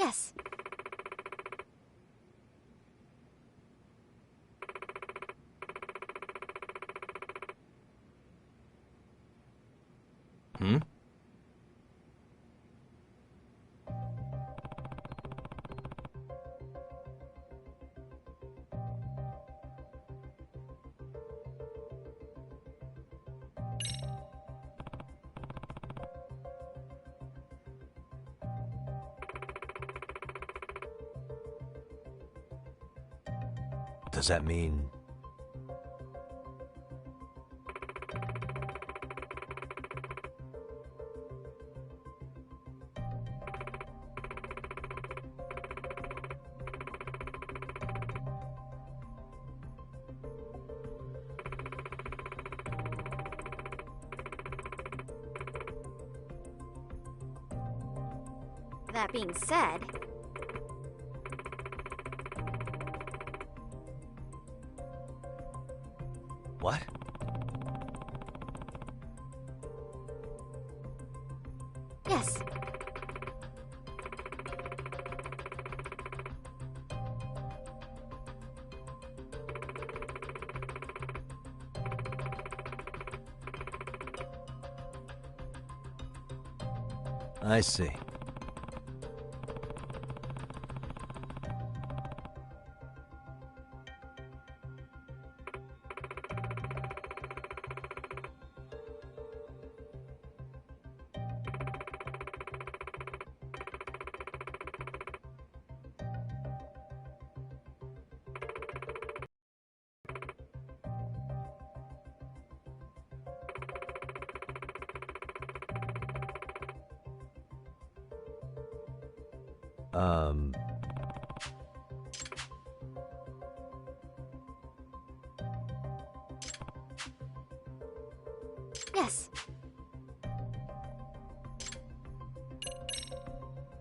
Yes. Hmm? Does that mean... That being said... What? Yes. I see. Um... Yes.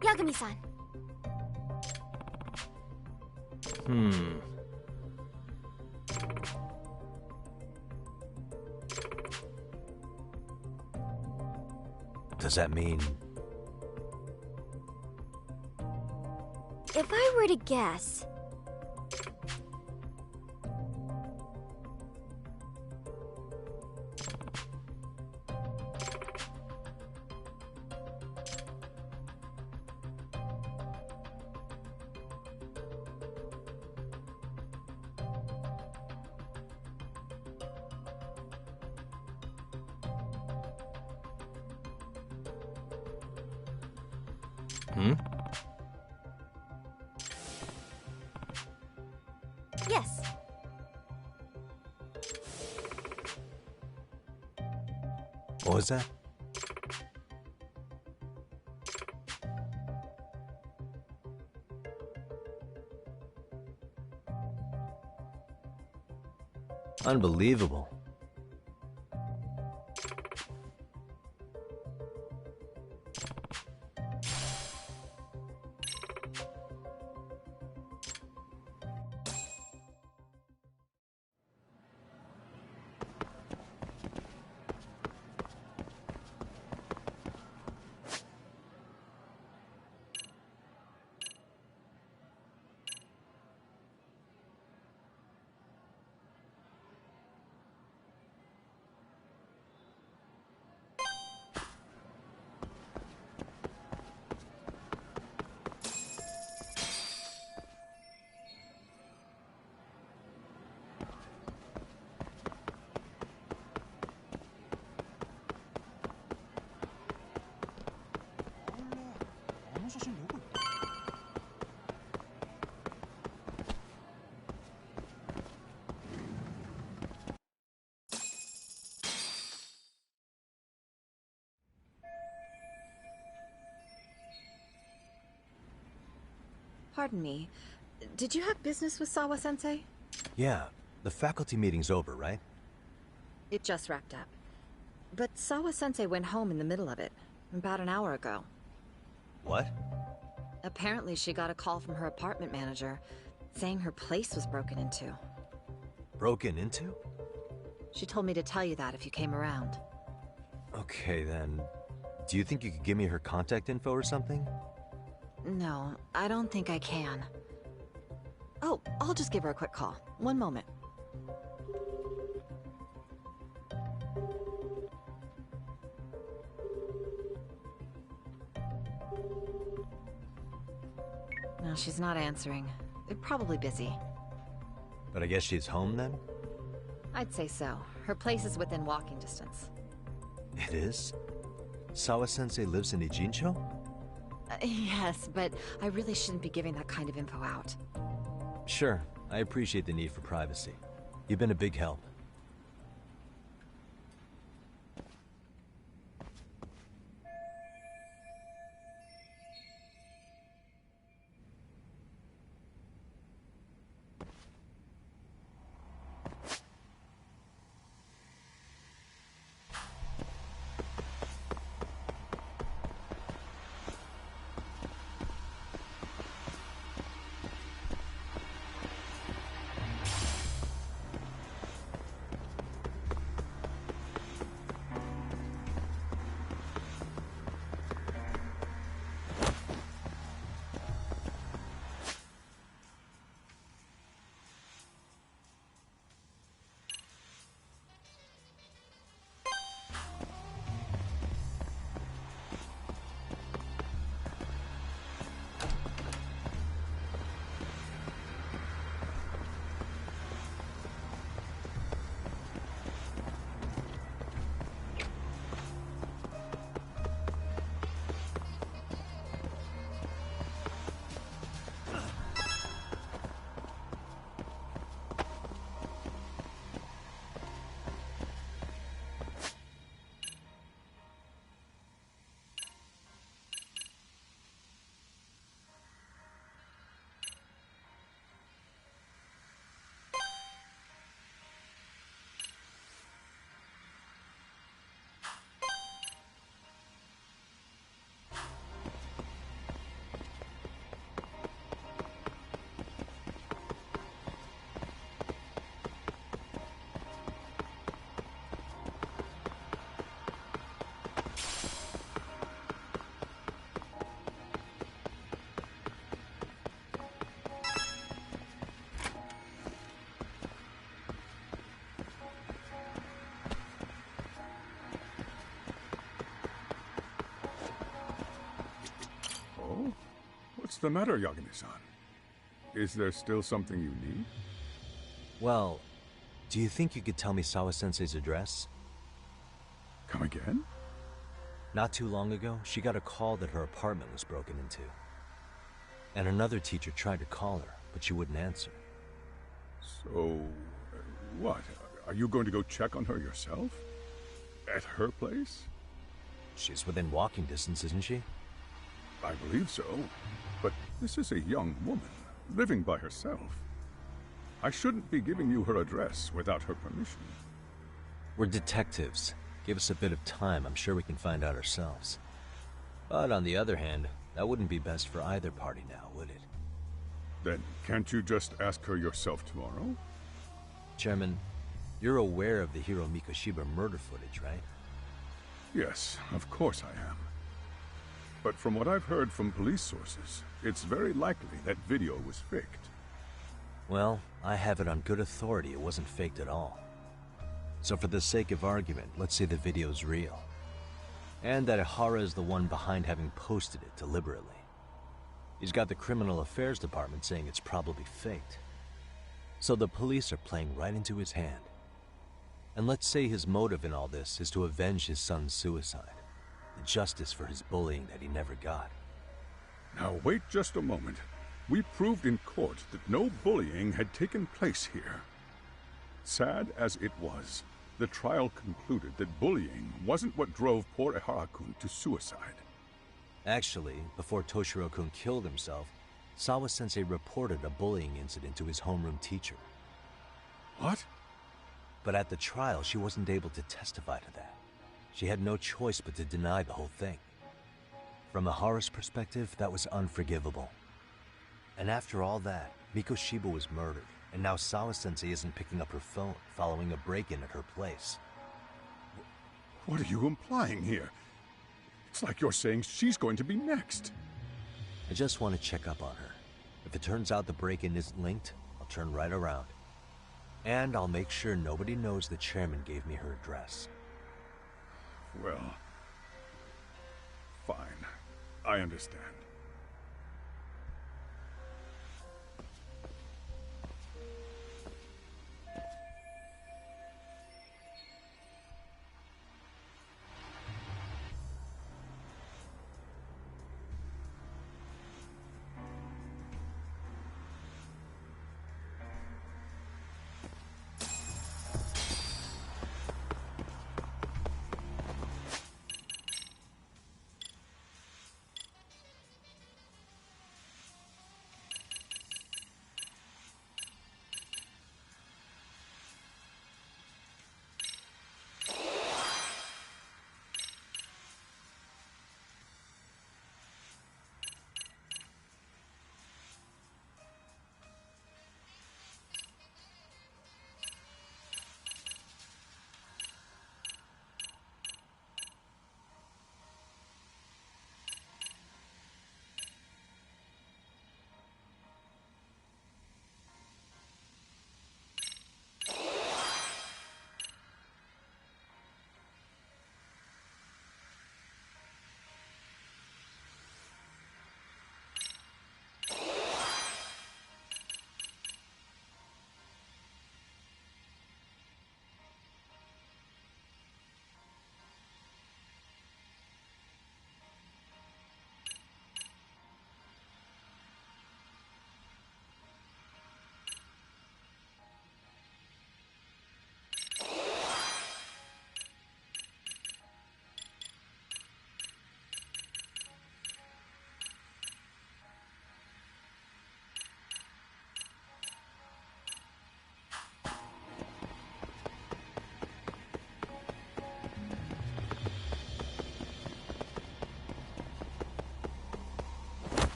Yagami-san. Does that mean... If I were to guess... Hmm? Yes. What was that? Unbelievable. Pardon me. Did you have business with Sawa-sensei? Yeah, the faculty meeting's over, right? It just wrapped up. But Sawa-sensei went home in the middle of it, about an hour ago. What? Apparently she got a call from her apartment manager, saying her place was broken into. Broken into? She told me to tell you that if you came around. Okay, then... Do you think you could give me her contact info or something? No, I don't think I can. Oh, I'll just give her a quick call. One moment. No, she's not answering. They're probably busy. But I guess she's home then? I'd say so. Her place is within walking distance. It is? Sawa-sensei lives in Ijincho? Yes, but I really shouldn't be giving that kind of info out. Sure, I appreciate the need for privacy. You've been a big help. What's the matter, Yagami-san? Is there still something you need? Well, do you think you could tell me Sawa-sensei's address? Come again? Not too long ago, she got a call that her apartment was broken into. And another teacher tried to call her, but she wouldn't answer. So, what? Are you going to go check on her yourself? At her place? She's within walking distance, isn't she? I believe so. But this is a young woman, living by herself. I shouldn't be giving you her address without her permission. We're detectives. Give us a bit of time, I'm sure we can find out ourselves. But on the other hand, that wouldn't be best for either party now, would it? Then can't you just ask her yourself tomorrow? Chairman, you're aware of the Hiro Mikoshiba murder footage, right? Yes, of course I am. But from what I've heard from police sources, it's very likely that video was faked. Well, I have it on good authority it wasn't faked at all. So for the sake of argument, let's say the video's real. And that Ihara is the one behind having posted it deliberately. He's got the criminal affairs department saying it's probably faked. So the police are playing right into his hand. And let's say his motive in all this is to avenge his son's suicide. The justice for his bullying that he never got. Now wait just a moment. We proved in court that no bullying had taken place here. Sad as it was, the trial concluded that bullying wasn't what drove poor Ihara-kun to suicide. Actually, before Toshiro-kun killed himself, Sawa-sensei reported a bullying incident to his homeroom teacher. What? But at the trial, she wasn't able to testify to that. She had no choice but to deny the whole thing. From Ihara's perspective, that was unforgivable. And after all that, Mikoshiba was murdered, and now Sawa-sensei isn't picking up her phone following a break-in at her place. What are you implying here? It's like you're saying she's going to be next. I just want to check up on her. If it turns out the break-in isn't linked, I'll turn right around. And I'll make sure nobody knows the chairman gave me her address. Well, fine. I understand.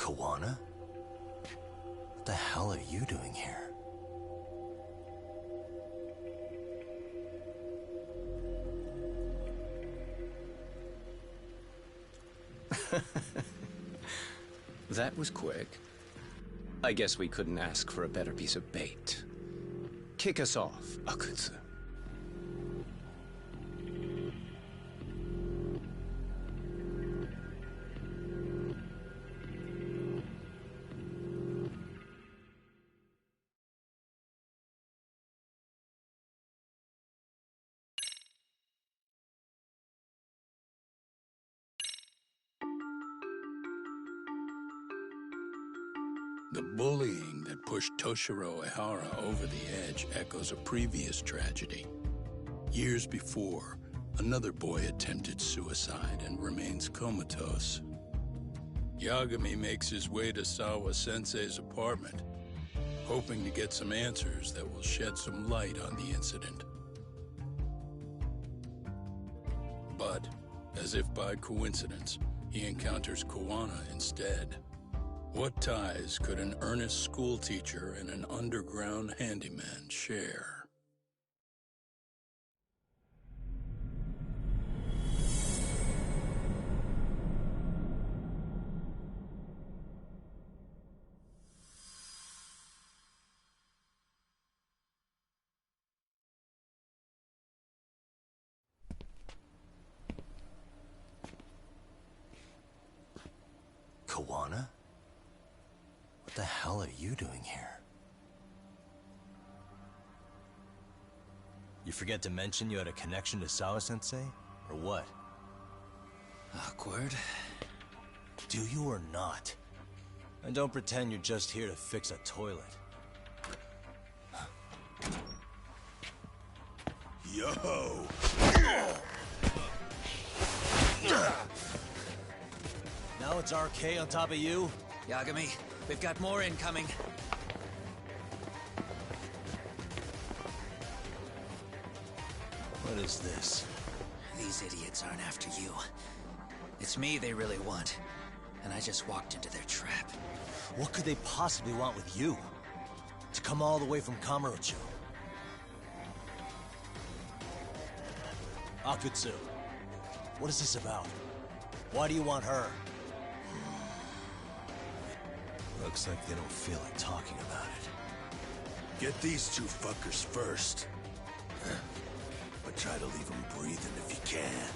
Kawana? What the hell are you doing here? That was quick. I guess we couldn't ask for a better piece of bait. Kick us off, Akutsu. The bullying that pushed Toshiro Ehara over the edge echoes a previous tragedy. Years before, another boy attempted suicide and remains comatose. Yagami makes his way to Sawa-sensei's apartment, hoping to get some answers that will shed some light on the incident. But, as if by coincidence, he encounters Kawana instead. What ties could an earnest schoolteacher and an underground handyman share? Kawana? What the hell are you doing here? You forget to mention you had a connection to Sawa-sensei? Or what? Awkward. Do you or not? And don't pretend you're just here to fix a toilet. Yo! Now it's RK on top of you? Yagami, we've got more incoming. What is this? These idiots aren't after you. It's me they really want. And I just walked into their trap. What could they possibly want with you? To come all the way from Kamurocho? Akutsu, what is this about? Why do you want her? Looks like they don't feel like talking about it. Get these two fuckers first. But try to leave them breathing if you can.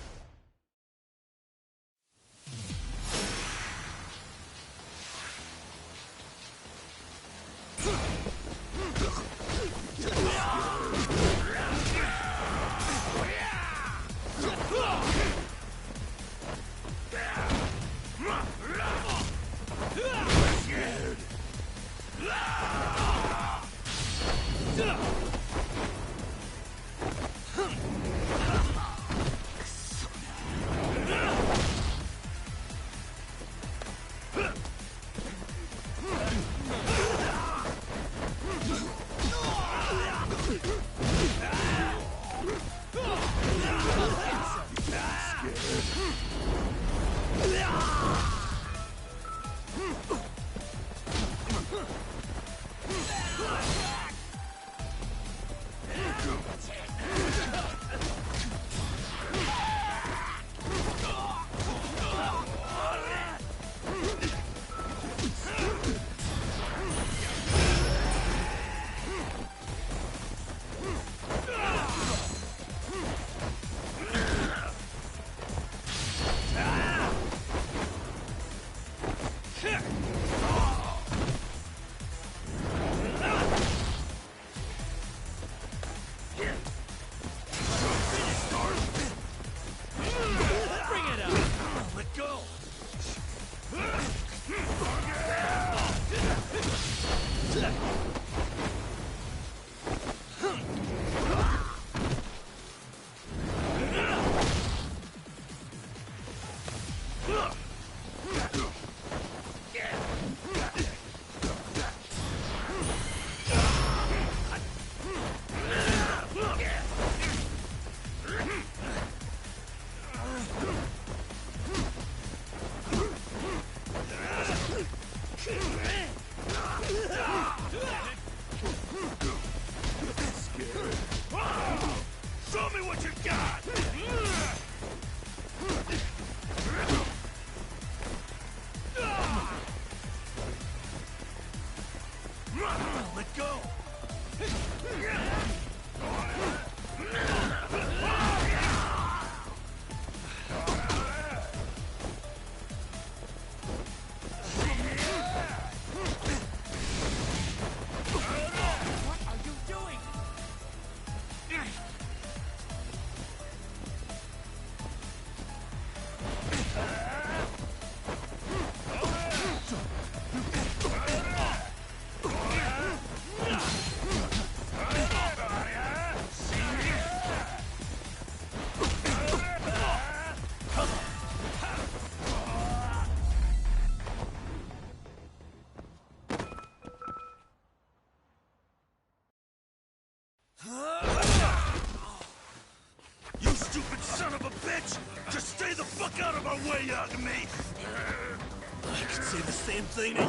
say the same thing to you!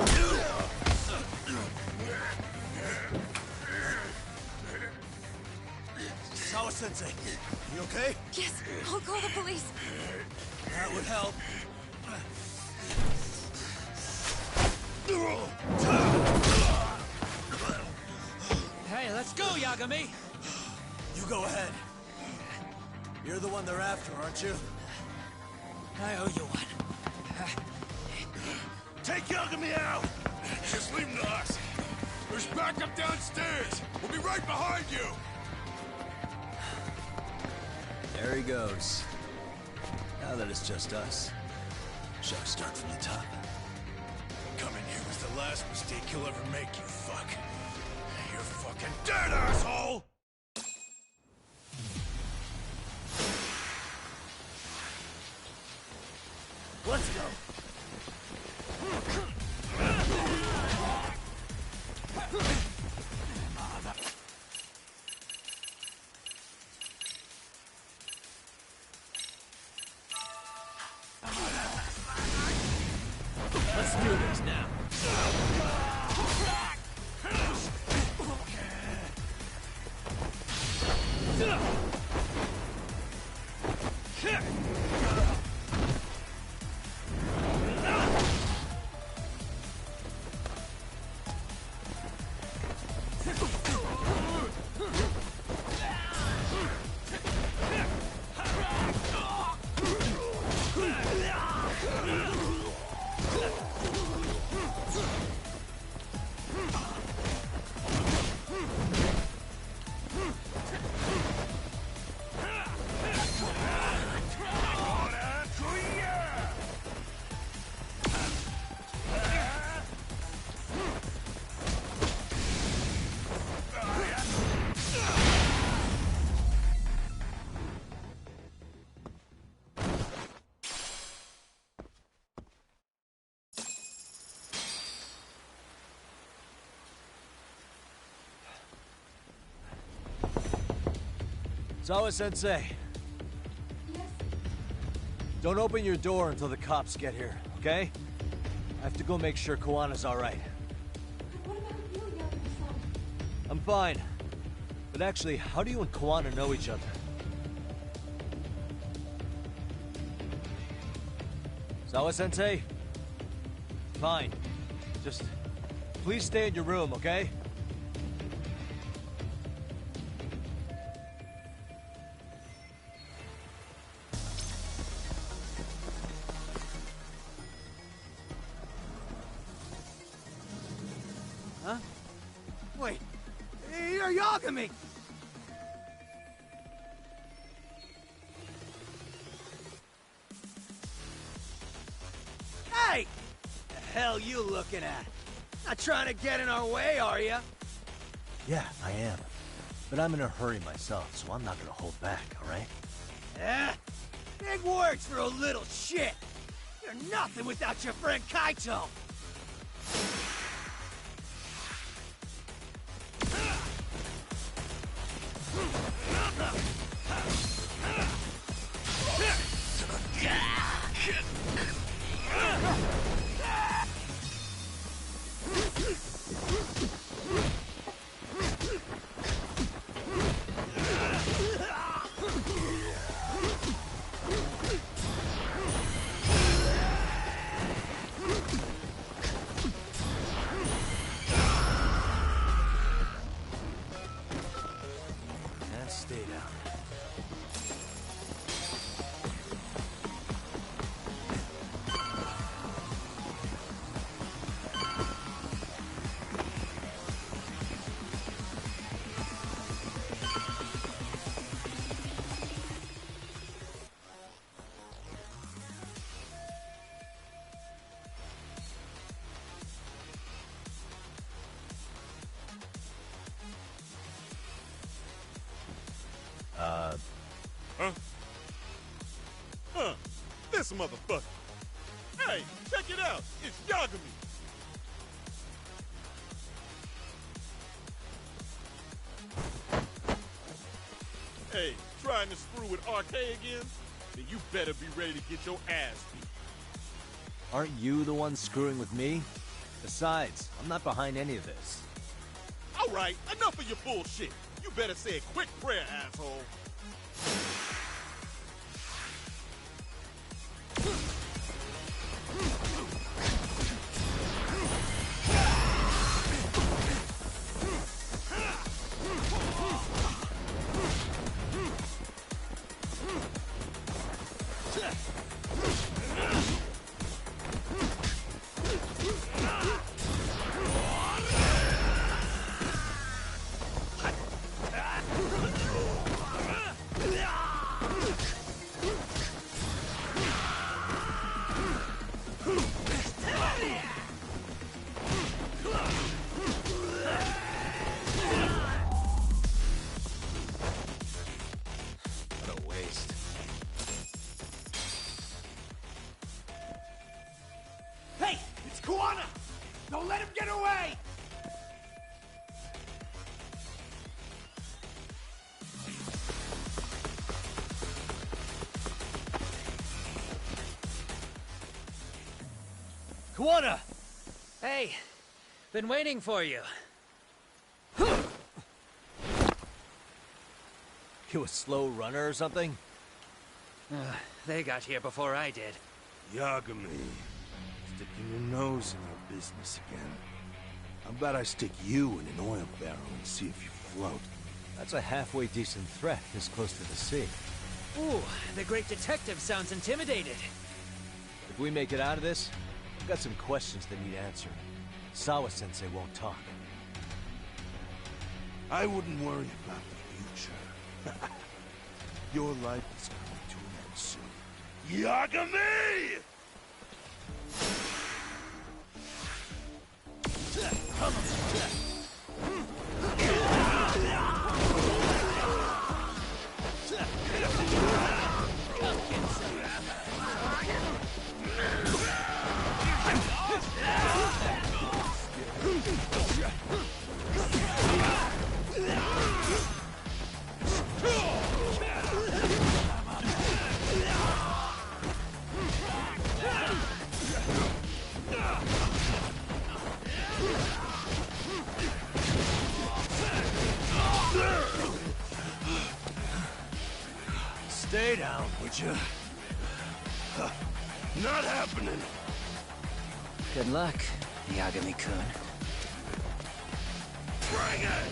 Sawa-sensei, you okay? Yes, I'll call the police. That would help. Hey, let's go, Yagami! You go ahead. You're the one they're after, aren't you? I owe you one. Take Yagami out! Just leave him to us. There's backup downstairs. We'll be right behind you. There he goes. Now that it's just us, shall we start from the top? Coming here was the last mistake you'll ever make, you fuck. You're fucking dead, asshole! Let's go. Let's do this now. Sawa-sensei. Yes? Don't open your door until the cops get here, okay? I have to go make sure Koana's alright. What about you, Yagami-san? I'm fine. But actually, how do you and Koana know each other? Sawa-sensei? Fine. Just please stay in your room, okay? Huh? Wait, you're Yagami! Hey! The hell you looking at? Not trying to get in our way, are ya? Yeah, I am. But I'm in a hurry myself, so I'm not gonna hold back, alright? Eh? Big words for a little shit! You're nothing without your friend Kaito! And stay down. This motherfucker. Hey, check it out. It's Yagami. Hey, trying to screw with RK again? Then you better be ready to get your ass beat. Aren't you the one screwing with me? Besides, I'm not behind any of this. All right, enough of your bullshit. You better say a quick prayer, asshole. What a waste. Hey, it's Kuwana! Don't let him get away! Kuwana! Hey, been waiting for you. You a slow runner or something? They got here before I did. Yagami, sticking your nose in our business again. How about I stick you in an oil barrel and see if you float? That's a halfway decent threat this close to the sea. Ooh, the great detective sounds intimidated. If we make it out of this, I've got some questions that need answered. Sawa-sensei won't talk. I wouldn't worry about the future. Your life is coming to an end soon. Yagami! Stay down, would you? Not happening! Good luck, Yagami-kun. Bring it!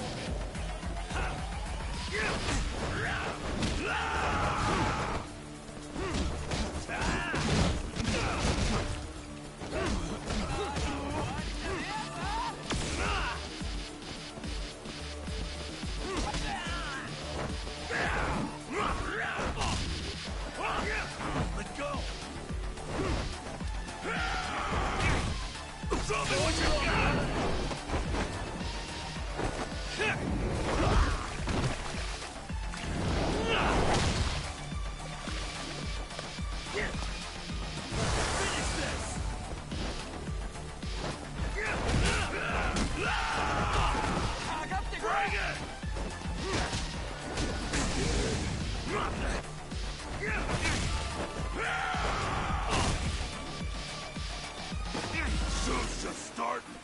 Let go! Show me what you got! Suit's just starting.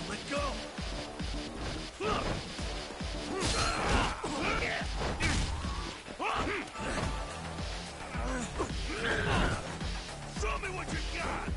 Let go. Show me what you got.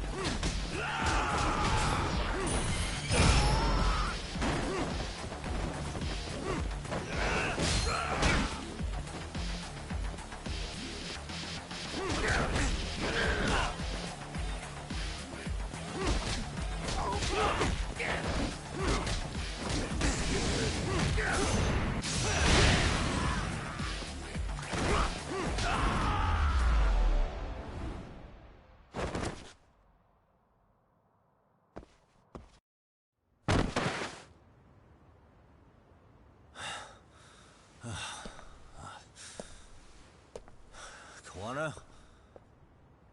Kuwana?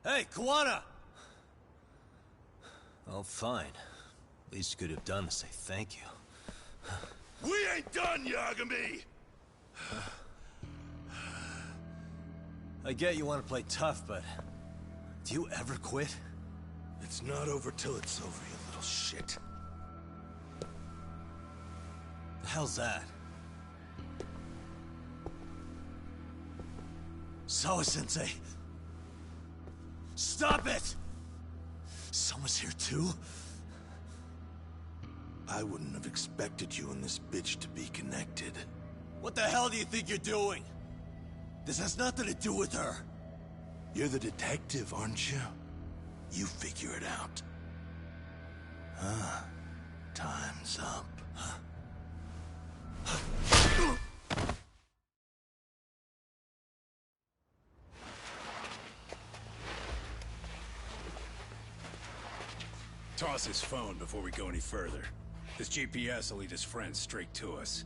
Hey, Kuwana! Oh, fine. Least you could have done is say thank you. We ain't done, Yagami! I get you want to play tough, but... do you ever quit? It's not over till it's over, you little shit. The hell's that? Sawa-sensei! Stop it! Someone's here too? I wouldn't have expected you and this bitch to be connected. What the hell do you think you're doing? This has nothing to do with her. You're the detective, aren't you? You figure it out. Huh? Time's up. Toss his phone before we go any further. This GPS will lead his friends straight to us.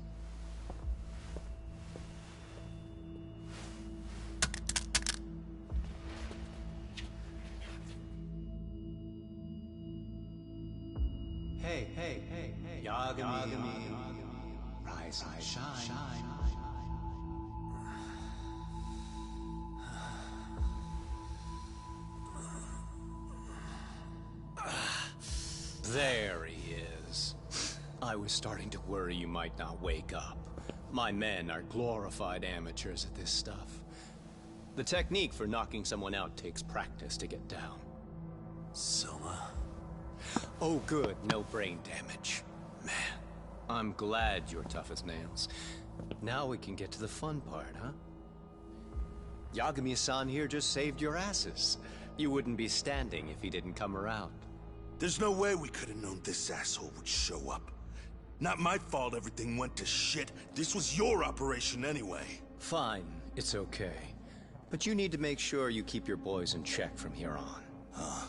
Hey, Yagami. Rise and shine. There he is. I was starting to worry you might not wake up. My men are glorified amateurs at this stuff. The technique for knocking someone out takes practice to get down. Soma? Oh good, no brain damage. Man, I'm glad you're tough as nails. Now we can get to the fun part, huh? Yagami-san here just saved your asses. You wouldn't be standing if he didn't come around. There's no way we could have known this asshole would show up. Not my fault everything went to shit. This was your operation anyway. Fine, it's okay. But you need to make sure you keep your boys in check from here on. Huh?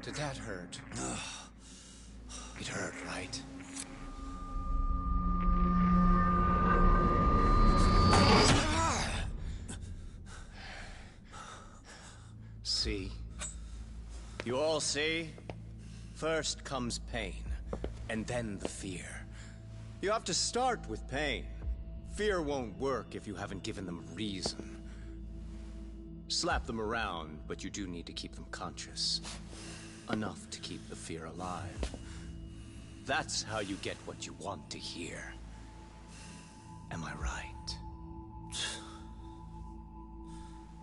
Did that hurt? It hurt, right? See? You all see? First comes pain, and then the fear. You have to start with pain. Fear won't work if you haven't given them a reason. Slap them around, but you do need to keep them conscious. Enough to keep the fear alive. That's how you get what you want to hear. Am I right?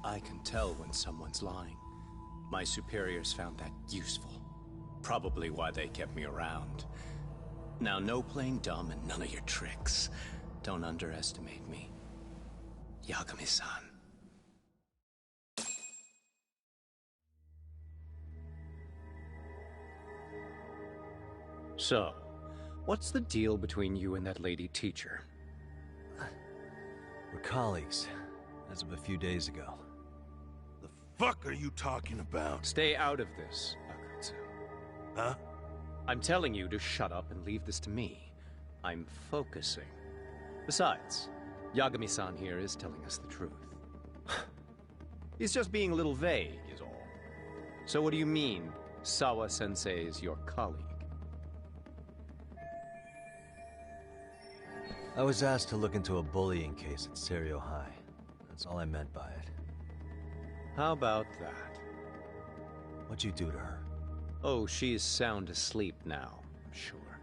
I can tell when someone's lying. My superiors found that useful. Probably why they kept me around. Now, no playing dumb and none of your tricks. Don't underestimate me. Yagami-san. So, what's the deal between you and that lady teacher? We're colleagues, as of a few days ago. The fuck are you talking about? Stay out of this, Akutsu. Huh? I'm telling you to shut up and leave this to me. I'm focusing. Besides, Yagami-san here is telling us the truth. He's just being a little vague, is all. So what do you mean, Sawa-sensei is your colleague? I was asked to look into a bullying case at Serio High. That's all I meant by it. How about that? What'd you do to her? Oh, she's sound asleep now, I'm sure.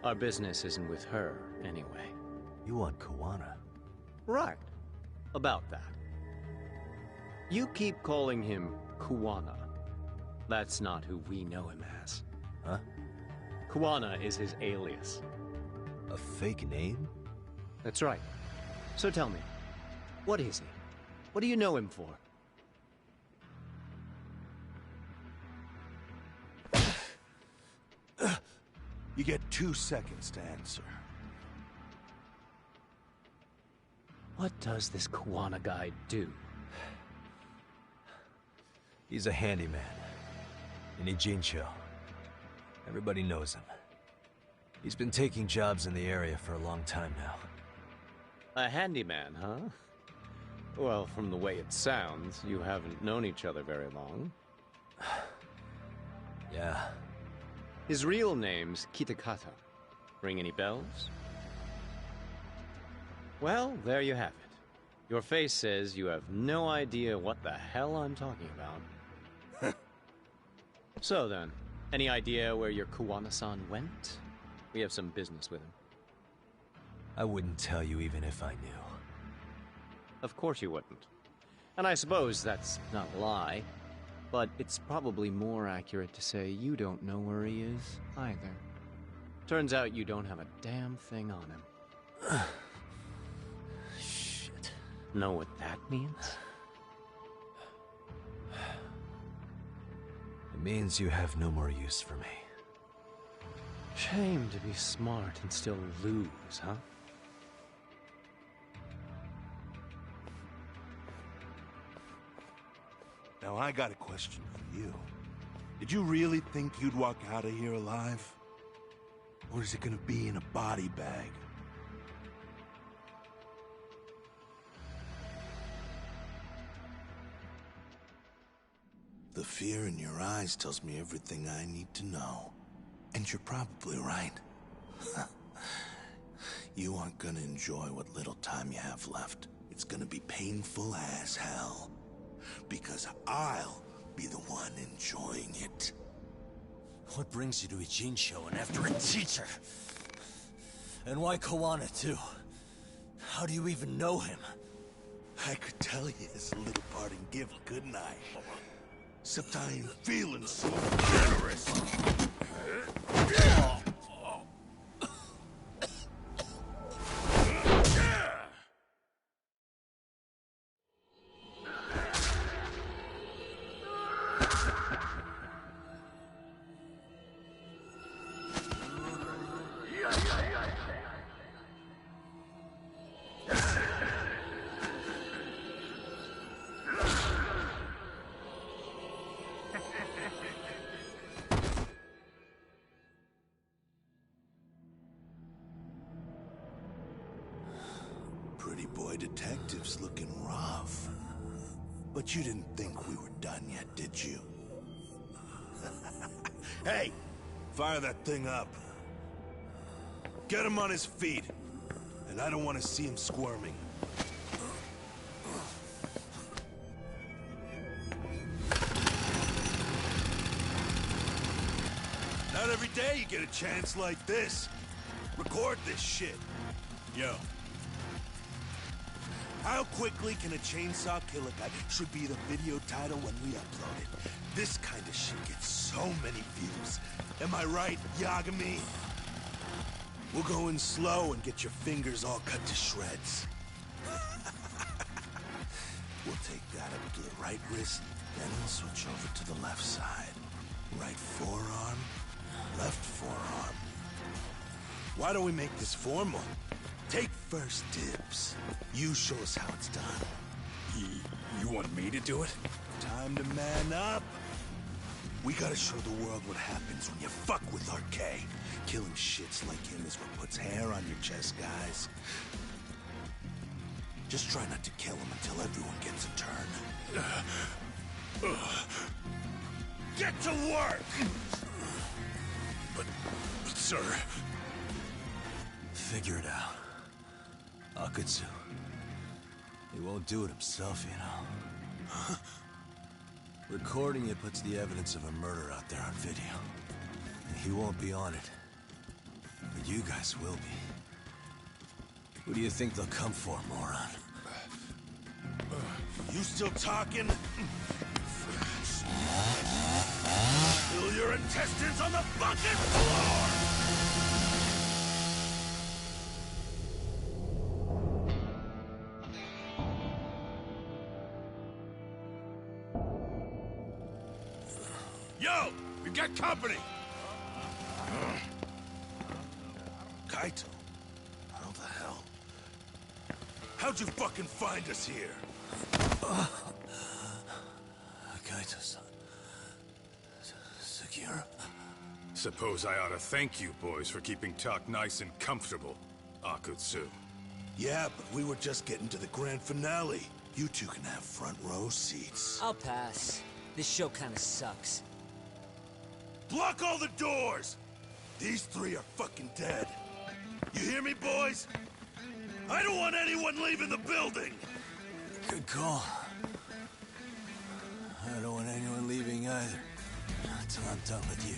Our business isn't with her, anyway. You want Kuwana? Right. About that. You keep calling him Kuwana. That's not who we know him as. Huh? Kuwana is his alias. A fake name? That's right. So tell me, what is he? What do you know him for? You get 2 seconds to answer. What does this Kuwana guy do? He's a handyman. In Ijincho. Everybody knows him. He's been taking jobs in the area for a long time now. A handyman, huh? Well, from the way it sounds, you haven't known each other very long. Yeah. His real name's Kitakata. Ring any bells? Well, there you have it. Your face says you have no idea what the hell I'm talking about. So then, any idea where your Kuwana-san went? We have some business with him. I wouldn't tell you even if I knew. Of course you wouldn't. And I suppose that's not a lie, but it's probably more accurate to say you don't know where he is, either. Turns out you don't have a damn thing on him. Shit. Know what that means? It means you have no more use for me. Shame to be smart and still lose, huh? Now I got a question for you. Did you really think you'd walk out of here alive? Or is it gonna be in a body bag? The fear in your eyes tells me everything I need to know. And you're probably right. You aren't gonna enjoy what little time you have left. It's gonna be painful as hell. Because I'll be the one enjoying it. What brings you to Ijincho and after a teacher? And why Kuwana, too? How do you even know him? I could tell you as a little parting gift, couldn't I? Except I ain't feeling so generous. Pretty boy detectives looking rough. But you didn't think we were done yet, did you? Hey! Fire that thing up. Get him on his feet. And I don't want to see him squirming. Not every day you get a chance like this. Record this shit. Yo. How quickly can a chainsaw kill a guy? Should be the video title when we upload it. This kind of shit gets so many views. Am I right, Yagami? We'll go in slow and get your fingers all cut to shreds. We'll take that up to the right wrist, then we'll switch over to the left side. Right forearm, left forearm. Why don't we make this formal? Take first dibs. You show us how it's done. You want me to do it? Time to man up. We gotta show the world what happens when you fuck with RK. Killing shits like him is what puts hair on your chest, guys. Just try not to kill him until everyone gets a turn. Get to work! But sir... Figure it out. Akutsu. He won't do it himself, you know. Recording it puts the evidence of a murder out there on video. He won't be on it. But you guys will be. Who do you think they'll come for, moron? You still talking? Spill your intestines on the fucking floor! Yo! We've got company! Kaito? How the hell? How'd you fucking find us here? Kaito-san. Sekiro? Suppose I ought to thank you boys for keeping Talk nice and comfortable, Akutsu. Yeah, but we were just getting to the grand finale. You two can have front row seats. I'll pass. This show kinda sucks. Block all the doors! These three are fucking dead. You hear me, boys? I don't want anyone leaving the building! Good call. I don't want anyone leaving either. Until I'm done with you.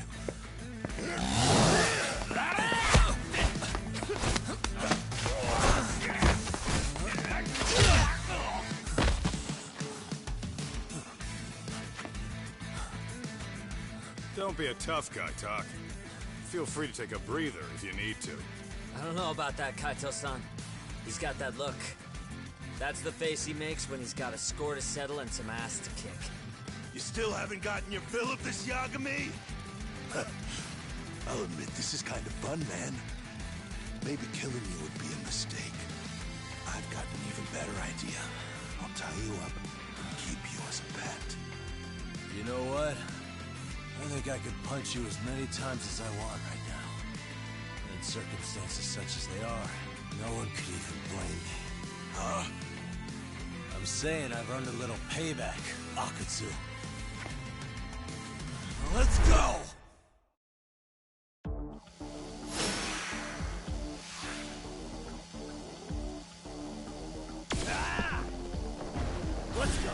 Don't be a tough guy, Talk. Feel free to take a breather if you need to. I don't know about that, Kaito-san. He's got that look. That's the face he makes when he's got a score to settle and some ass to kick. You still haven't gotten your fill of this, Yagami? I'll admit, this is kind of fun, man. Maybe killing you would be a mistake. I've got an even better idea. I'll tie you up and keep you as a pet. You know what? I think I could punch you as many times as I want right now. In circumstances such as they are, no one could even blame me. Huh? I'm saying I've earned a little payback, Akatsu. Let's go! Let's go.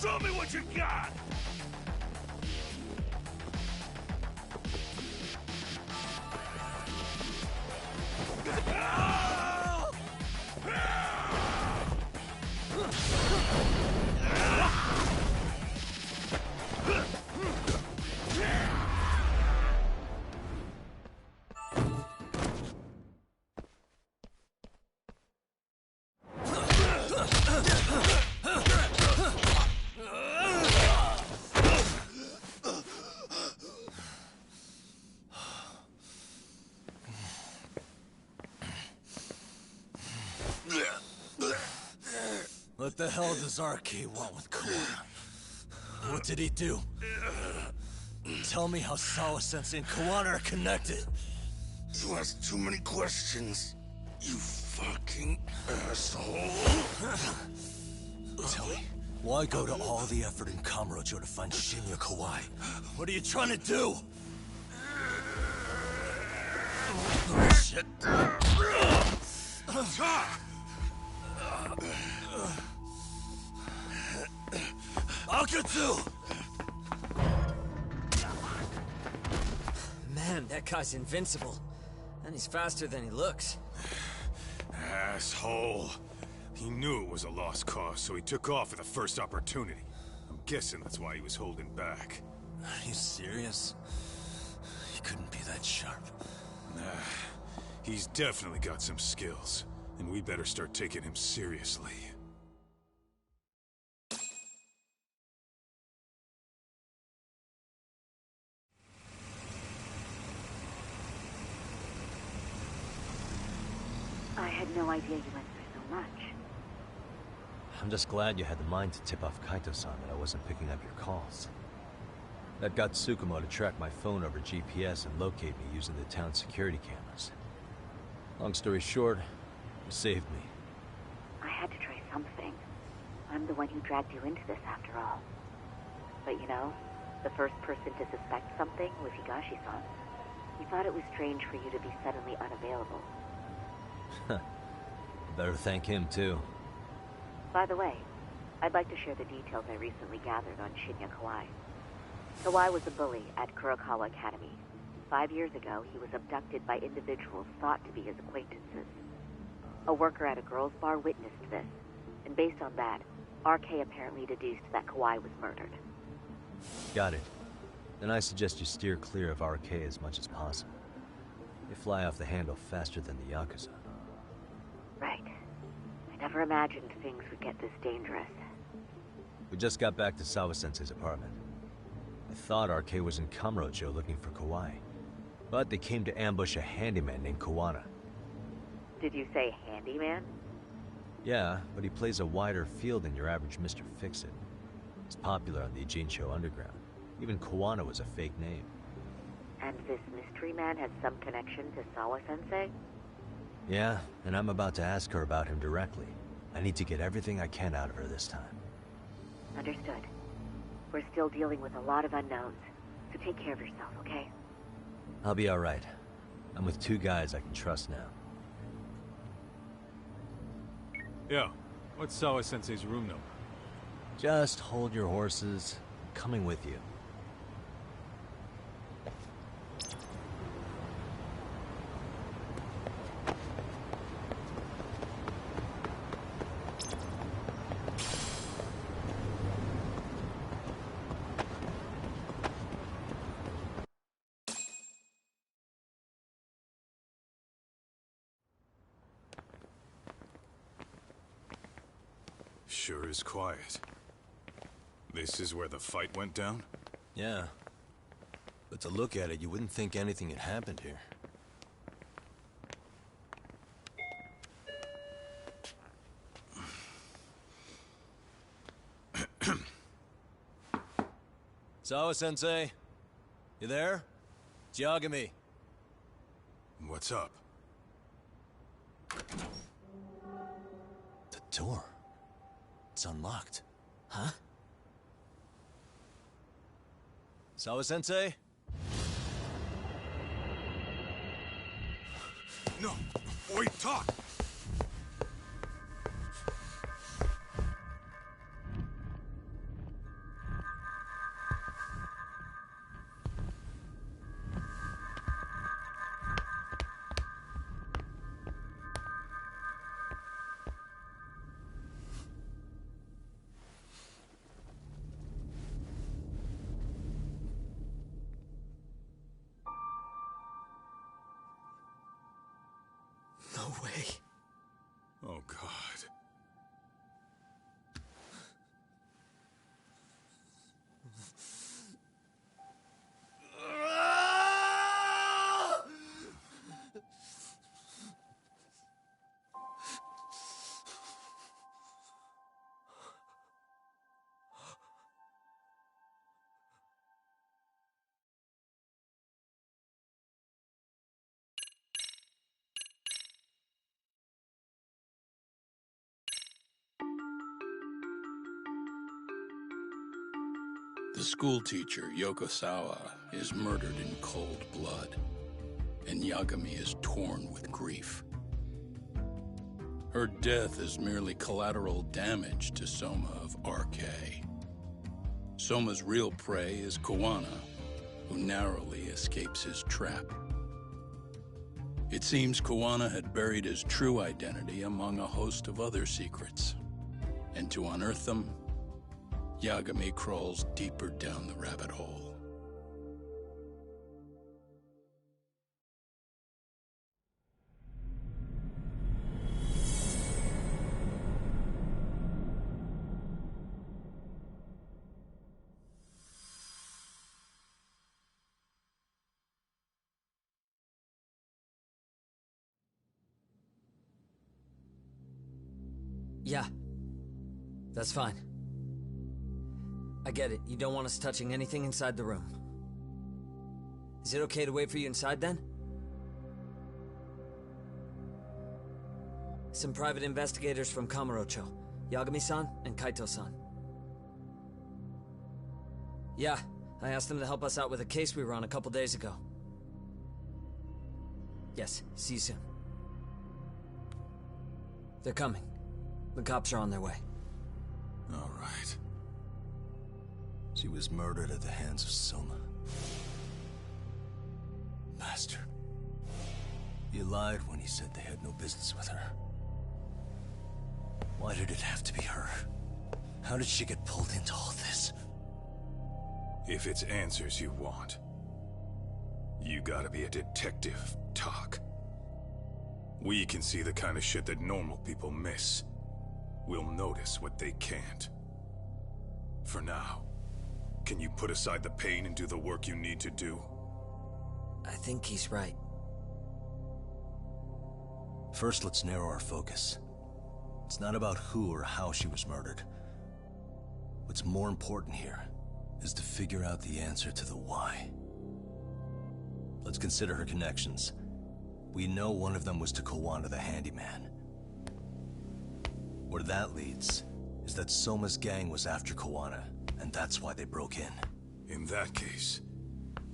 Show me what you got! What the hell does RK want with Kawana? What did he do? Tell me how Sawa-sensei and Kawana are connected. You ask too many questions, you fucking asshole. Tell me, why go to all the effort in Kamurocho to find Shinya Kawai? What are you trying to do? Shit. Akatsu! Man, that guy's invincible. And he's faster than he looks. Asshole. He knew it was a lost cause, so he took off at the first opportunity. I'm guessing that's why he was holding back. Are you serious? He couldn't be that sharp. Nah, he's definitely got some skills, and we better start taking him seriously. I had no idea you went through so much. I'm just glad you had the mind to tip off Kaito-san that I wasn't picking up your calls. That got Tsukumo to track my phone over GPS and locate me using the town's security cameras. Long story short, you saved me. I had to try something. I'm the one who dragged you into this after all. But you know, the first person to suspect something was Higashi-san. He thought it was strange for you to be suddenly unavailable. Better thank him, too. By the way, I'd like to share the details I recently gathered on Shinya Kawai. Kawai was a bully at Kurokawa Academy. 5 years ago, he was abducted by individuals thought to be his acquaintances. A worker at a girls' bar witnessed this, and based on that, RK apparently deduced that Kawai was murdered. Got it. Then I suggest you steer clear of RK as much as possible. They fly off the handle faster than the Yakuza. Right. I never imagined things would get this dangerous. We just got back to Sawa-sensei's apartment. I thought RK was in Kamurocho looking for Kawai, but they came to ambush a handyman named Kawana. Did you say handyman? Yeah, but he plays a wider field than your average Mr. Fix-It. He's popular on the Ijincho underground. Even Kawana was a fake name. And this mystery man had some connection to Sawa-sensei? Yeah, and I'm about to ask her about him directly. I need to get everything I can out of her this time. Understood. We're still dealing with a lot of unknowns, so take care of yourself, okay? I'll be alright. I'm with 2 guys I can trust now. Yo, what's Sawa-sensei's room number? Just hold your horses. I'm coming with you. Sure is quiet. This is where the fight went down? Yeah. But to look at it, you wouldn't think anything had happened here. Sawa-sensei? You there? It's Yagami. What's up? The door. It's unlocked. Huh? Sawa-sensei? No! Wait, talk! No way. Oh, God. The schoolteacher, Yoko Sawa, is murdered in cold blood, and Yagami is torn with grief. Her death is merely collateral damage to Soma of RK. Soma's real prey is Kawana, who narrowly escapes his trap. It seems Kawana had buried his true identity among a host of other secrets, and to unearth them, Yagami crawls deeper down the rabbit hole. Yeah. That's fine. I get it. You don't want us touching anything inside the room. Is it okay to wait for you inside, then? Some private investigators from Kamurocho. Yagami-san and Kaito-san. Yeah, I asked them to help us out with a case we were on a couple days ago. Yes, see you soon. They're coming. The cops are on their way. All right. She was murdered at the hands of Soma. Bastard. He lied when he said they had no business with her. Why did it have to be her? How did she get pulled into all this? If it's answers you want, you gotta be a detective, Talk. We can see the kind of shit that normal people miss. We'll notice what they can't. For now, can you put aside the pain and do the work you need to do? I think he's right. First, let's narrow our focus. It's not about who or how she was murdered. What's more important here is to figure out the answer to the why. Let's consider her connections. We know one of them was to Kawana the handyman. Where that leads is that Soma's gang was after Kawana, and that's why they broke in. In that case,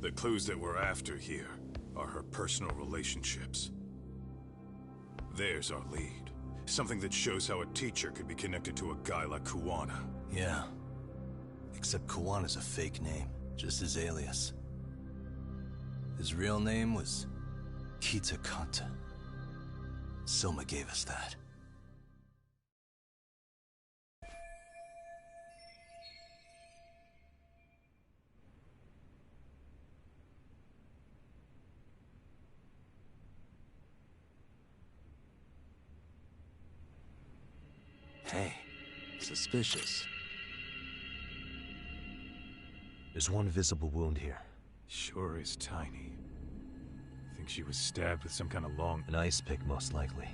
the clues that we're after here are her personal relationships. There's our lead. Something that shows how a teacher could be connected to a guy like Kawana. Yeah. Except Kawana's a fake name, just his alias. His real name was Kitakata. Soma gave us that. Hey, suspicious. There's one visible wound here. Sure is tiny. I think she was stabbed with some kind of long... An ice pick, most likely.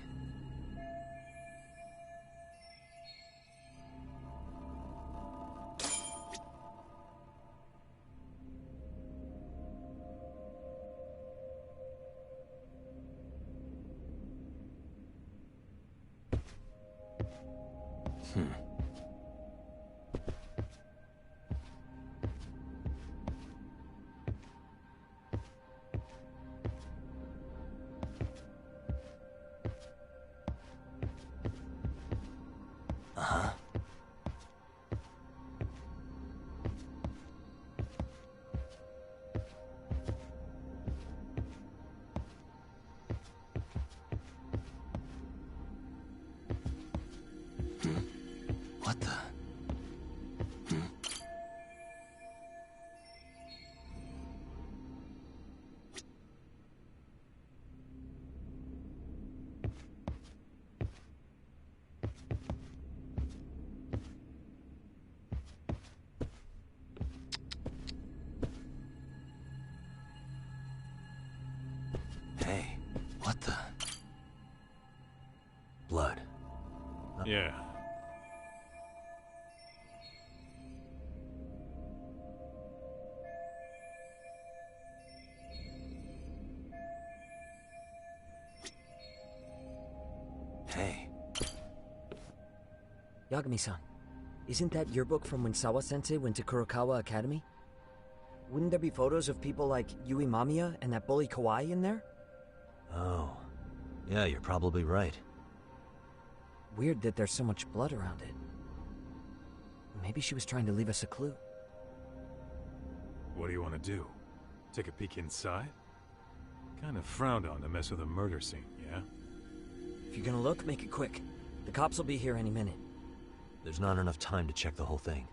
Yagami-san, isn't that your book from when Sawa-sensei went to Kurokawa Academy? Wouldn't there be photos of people like Yui Mamiya and that bully Kawai in there? Oh. Yeah, you're probably right. Weird that there's so much blood around it. Maybe she was trying to leave us a clue. What do you want to do? Take a peek inside? Kinda frowned on to mess with a murder scene, yeah? If you're gonna look, make it quick. The cops will be here any minute. There's not enough time to check the whole thing.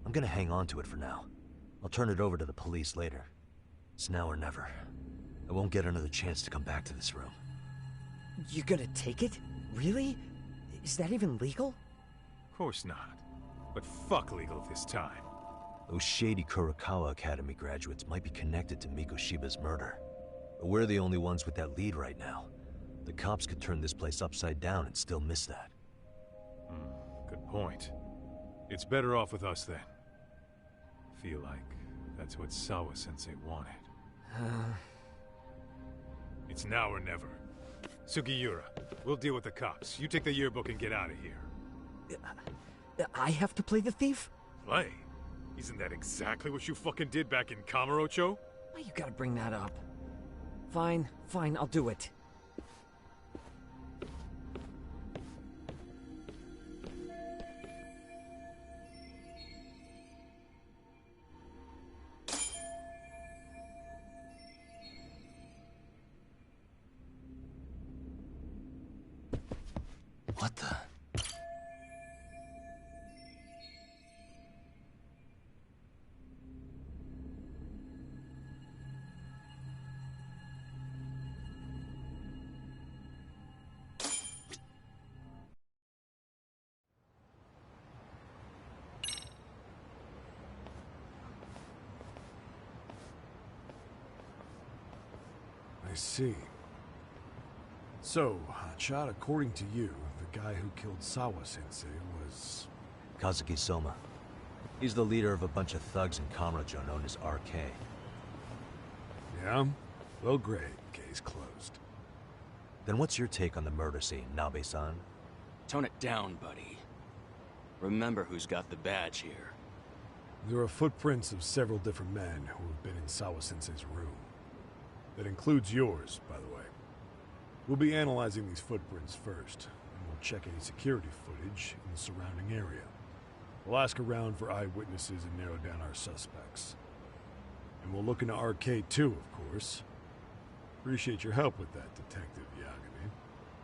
I'm gonna hang on to it for now. I'll turn it over to the police later. It's now or never. I won't get another chance to come back to this room. You're gonna take it? Really? Is that even legal? Of course not. But fuck legal this time. Those shady Kurokawa Academy graduates might be connected to Mikoshiba's murder. But we're the only ones with that lead right now. The cops could turn this place upside down and still miss that. Good point. It's better off with us then. Feel like that's what Sawa-sensei wanted. It's now or never. Sugiura, we'll deal with the cops. You take the yearbook and get out of here. I have to play the thief? Play? Isn't that exactly what you fucking did back in Kamurocho? Why you gotta bring that up? Fine, I'll do it. What the? I see. So, Hotshot, according to you, the guy who killed Sawa-sensei was... Kazuki Soma. He's the leader of a bunch of thugs in Kamurocho known as RK. Yeah? Well, great. Case closed. Then what's your take on the murder scene, Nabe-san? Tone it down, buddy. Remember who's got the badge here. There are footprints of several different men who have been in Sawa-sensei's room. That includes yours, by the way. We'll be analyzing these footprints first, and we'll check any security footage in the surrounding area. We'll ask around for eyewitnesses and narrow down our suspects. And we'll look into RK too, of course. Appreciate your help with that, Detective Yagami.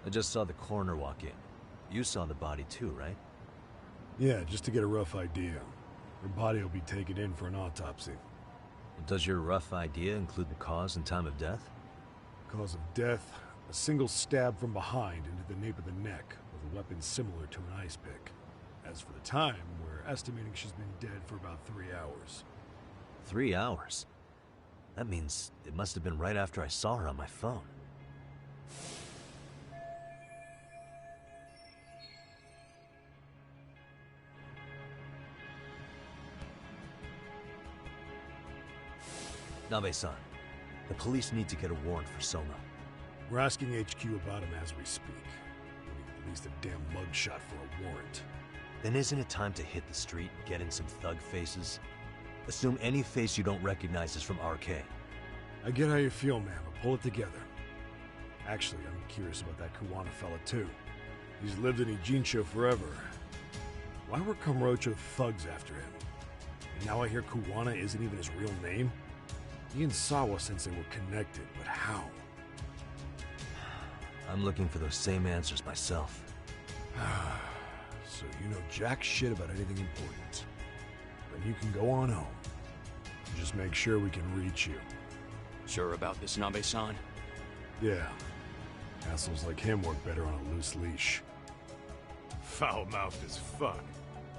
I just saw the coroner walk in. You saw the body too, right? Yeah, just to get a rough idea. Her body will be taken in for an autopsy. Does your rough idea include the cause and time of death? Cause of death? A single stab from behind into the nape of the neck with a weapon similar to an ice pick. As for the time, we're estimating she's been dead for about 3 hours. 3 hours? That means it must have been right after I saw her on my phone. Nabe-san, the police need to get a warrant for Soma. We're asking HQ about him as we speak. We need at least a damn mugshot for a warrant. Then isn't it time to hit the street and get in some thug faces? Assume any face you don't recognize is from RK. I get how you feel, man, but pull it together. Actually, I'm curious about that Kuwana fella, too. He's lived in Ijincho forever. Why were Kamurocho thugs after him? And now I hear Kuwana isn't even his real name? He and Sawa-sensei were connected, but how? I'm looking for those same answers myself. So you know jack shit about anything important. Then you can go on home. Just make sure we can reach you. Sure about this, Nabe-san? Yeah. Assholes like him work better on a loose leash. Foul-mouthed as fuck.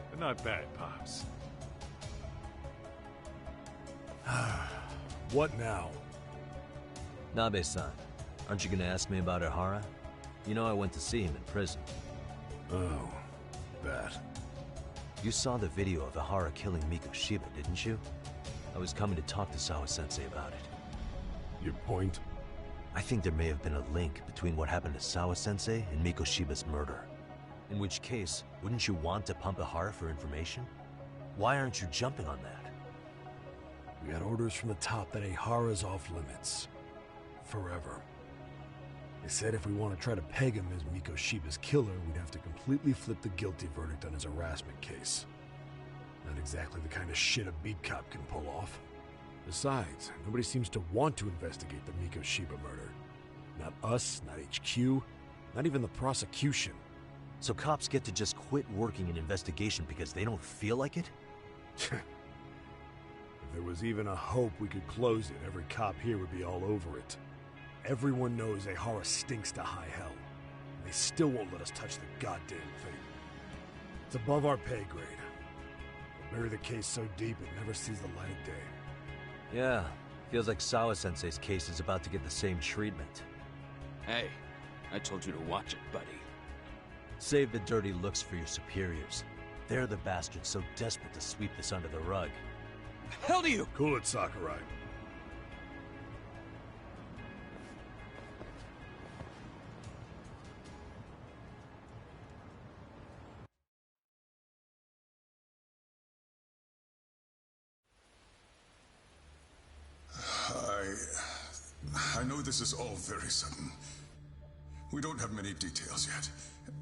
But not bad, Pops. What now? Nabe-san, aren't you gonna ask me about Ihara? You know I went to see him in prison. Oh, that. You saw the video of Ihara killing Mikoshiba, didn't you? I was coming to talk to Sawa-sensei about it. Your point? I think there may have been a link between what happened to Sawa-sensei and Mikoshiba's murder. In which case, wouldn't you want to pump Ihara for information? Why aren't you jumping on that? We got orders from the top that Ihara's off limits. Forever. They said if we want to try to peg him as Mikoshiba's killer, we'd have to completely flip the guilty verdict on his harassment case. Not exactly the kind of shit a beat cop can pull off. Besides, nobody seems to want to investigate the Mikoshiba murder. Not us, not HQ, not even the prosecution. So cops get to just quit working an investigation because they don't feel like it? If there was even a hope we could close it, every cop here would be all over it. Everyone knows Ihara stinks to high hell, and they still won't let us touch the goddamn thing. It's above our pay grade. We'll bury the case so deep it never sees the light of day. Yeah, feels like Sawa-sensei's case is about to get the same treatment. Hey, I told you to watch it, buddy. Save the dirty looks for your superiors. They're the bastards so desperate to sweep this under the rug. The hell do you? Cool it, Sakurai. I know this is all very sudden. We don't have many details yet.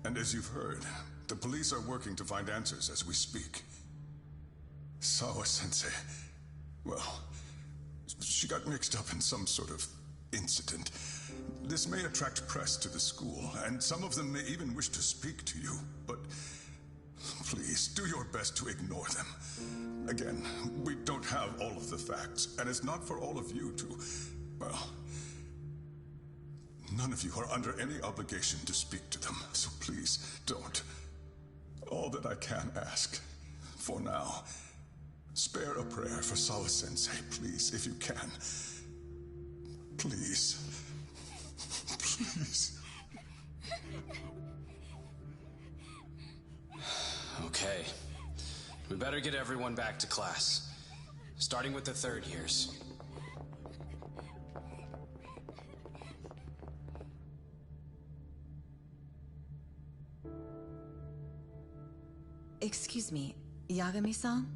And as you've heard, the police are working to find answers as we speak. Sawa-sensei, well, she got mixed up in some sort of incident. This may attract press to the school, and some of them may even wish to speak to you, but please, do your best to ignore them. Again, we don't have all of the facts, and it's not for all of you to, well, none of you are under any obligation to speak to them, so please, don't. All that I can ask, for now, spare a prayer for Sawa-sensei, please, if you can. Please. Please. Okay. We better get everyone back to class. Starting with the third years. Excuse me, Yagami-san?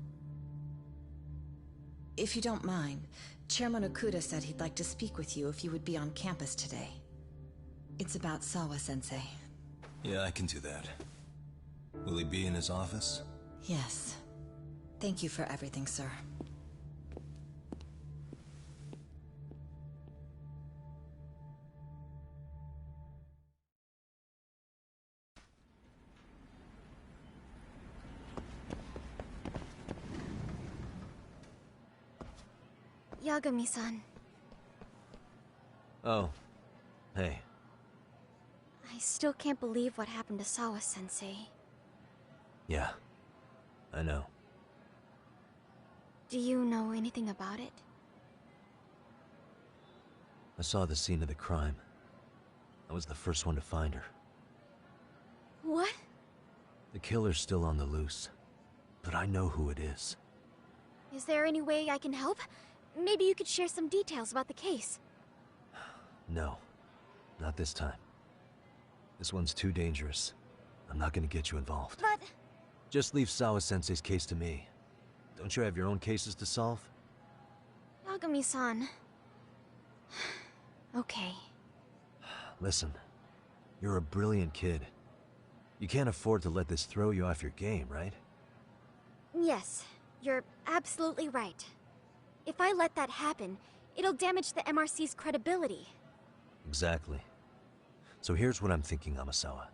If you don't mind, Chairman Okuda said he'd like to speak with you if you would be on campus today. It's about Sawa-sensei. Yeah, I can do that. Will he be in his office? Yes. Thank you for everything, sir. Yagami-san. Oh. Hey. I still can't believe what happened to Sawa-sensei. Yeah. I know. Do you know anything about it? I saw the scene of the crime. I was the first one to find her. What? The killer's still on the loose. But I know who it is. Is there any way I can help? Maybe you could share some details about the case. No. Not this time. This one's too dangerous. I'm not gonna get you involved. But... Just leave Sawa-sensei's case to me. Don't you have your own cases to solve? Yagami-san... Okay. Listen. You're a brilliant kid. You can't afford to let this throw you off your game, right? Yes, you're absolutely right. If I let that happen, it'll damage the MRC's credibility. Exactly. So here's what I'm thinking, Amasawa.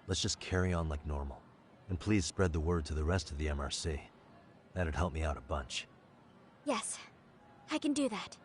Let's just carry on like normal. And please spread the word to the rest of the MRC. That'd help me out a bunch. Yes, I can do that.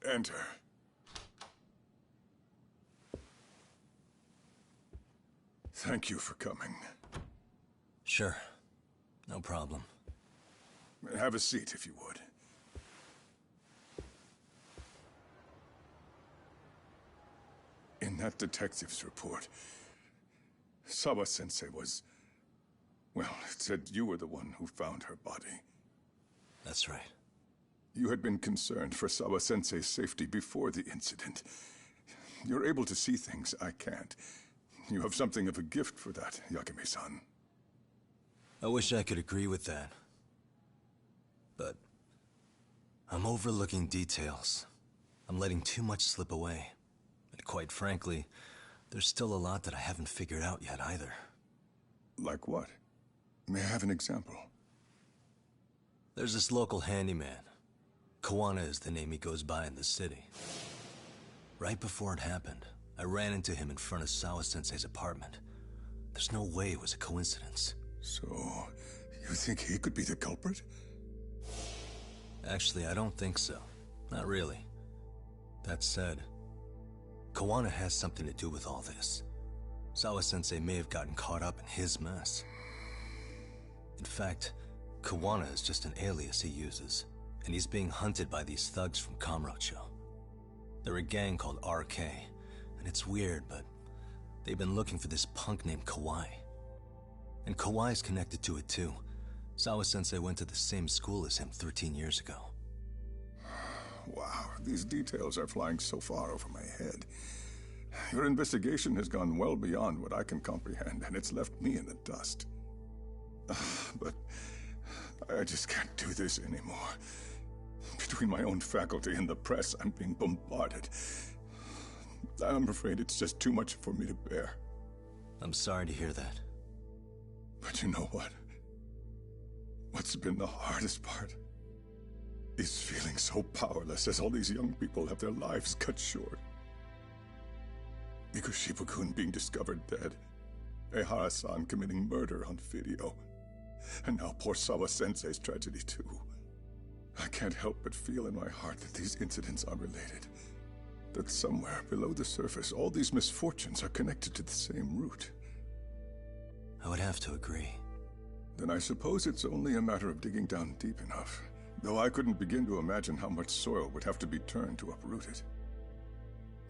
Enter. Thank you for coming. Sure. No problem. Have a seat, if you would. In that detective's report, Sawa-sensei was... well, it said you were the one who found her body. That's right. You had been concerned for Sawa-sensei's safety before the incident. You're able to see things I can't. You have something of a gift for that, Yakume-san. I wish I could agree with that. But I'm overlooking details. I'm letting too much slip away. And quite frankly, there's still a lot that I haven't figured out yet either. Like what? May I have an example? There's this local handyman. Kawana is the name he goes by in the city. Right before it happened, I ran into him in front of Sawa-sensei's apartment. There's no way it was a coincidence. So, you think he could be the culprit? Actually, I don't think so. Not really. That said, Kawana has something to do with all this. Sawa-sensei may have gotten caught up in his mess. In fact, Kawana is just an alias he uses, and he's being hunted by these thugs from Kamurocho. They're a gang called RK, and it's weird, but they've been looking for this punk named Kawai. And Kawai's connected to it too. Sawa-sensei went to the same school as him 13 years ago. Wow, these details are flying so far over my head. Your investigation has gone well beyond what I can comprehend, and it's left me in the dust. But I just can't do this anymore. Between my own faculty and the press, I'm being bombarded. I'm afraid it's just too much for me to bear. I'm sorry to hear that. But you know what? What's been the hardest part is feeling so powerless as all these young people have their lives cut short. Mikushiba-kun being discovered dead, Ehara-san committing murder on video, and now poor Sawa-sensei's tragedy too. I can't help but feel in my heart that these incidents are related. That somewhere below the surface, all these misfortunes are connected to the same root. I would have to agree. Then I suppose it's only a matter of digging down deep enough. Though I couldn't begin to imagine how much soil would have to be turned to uproot it.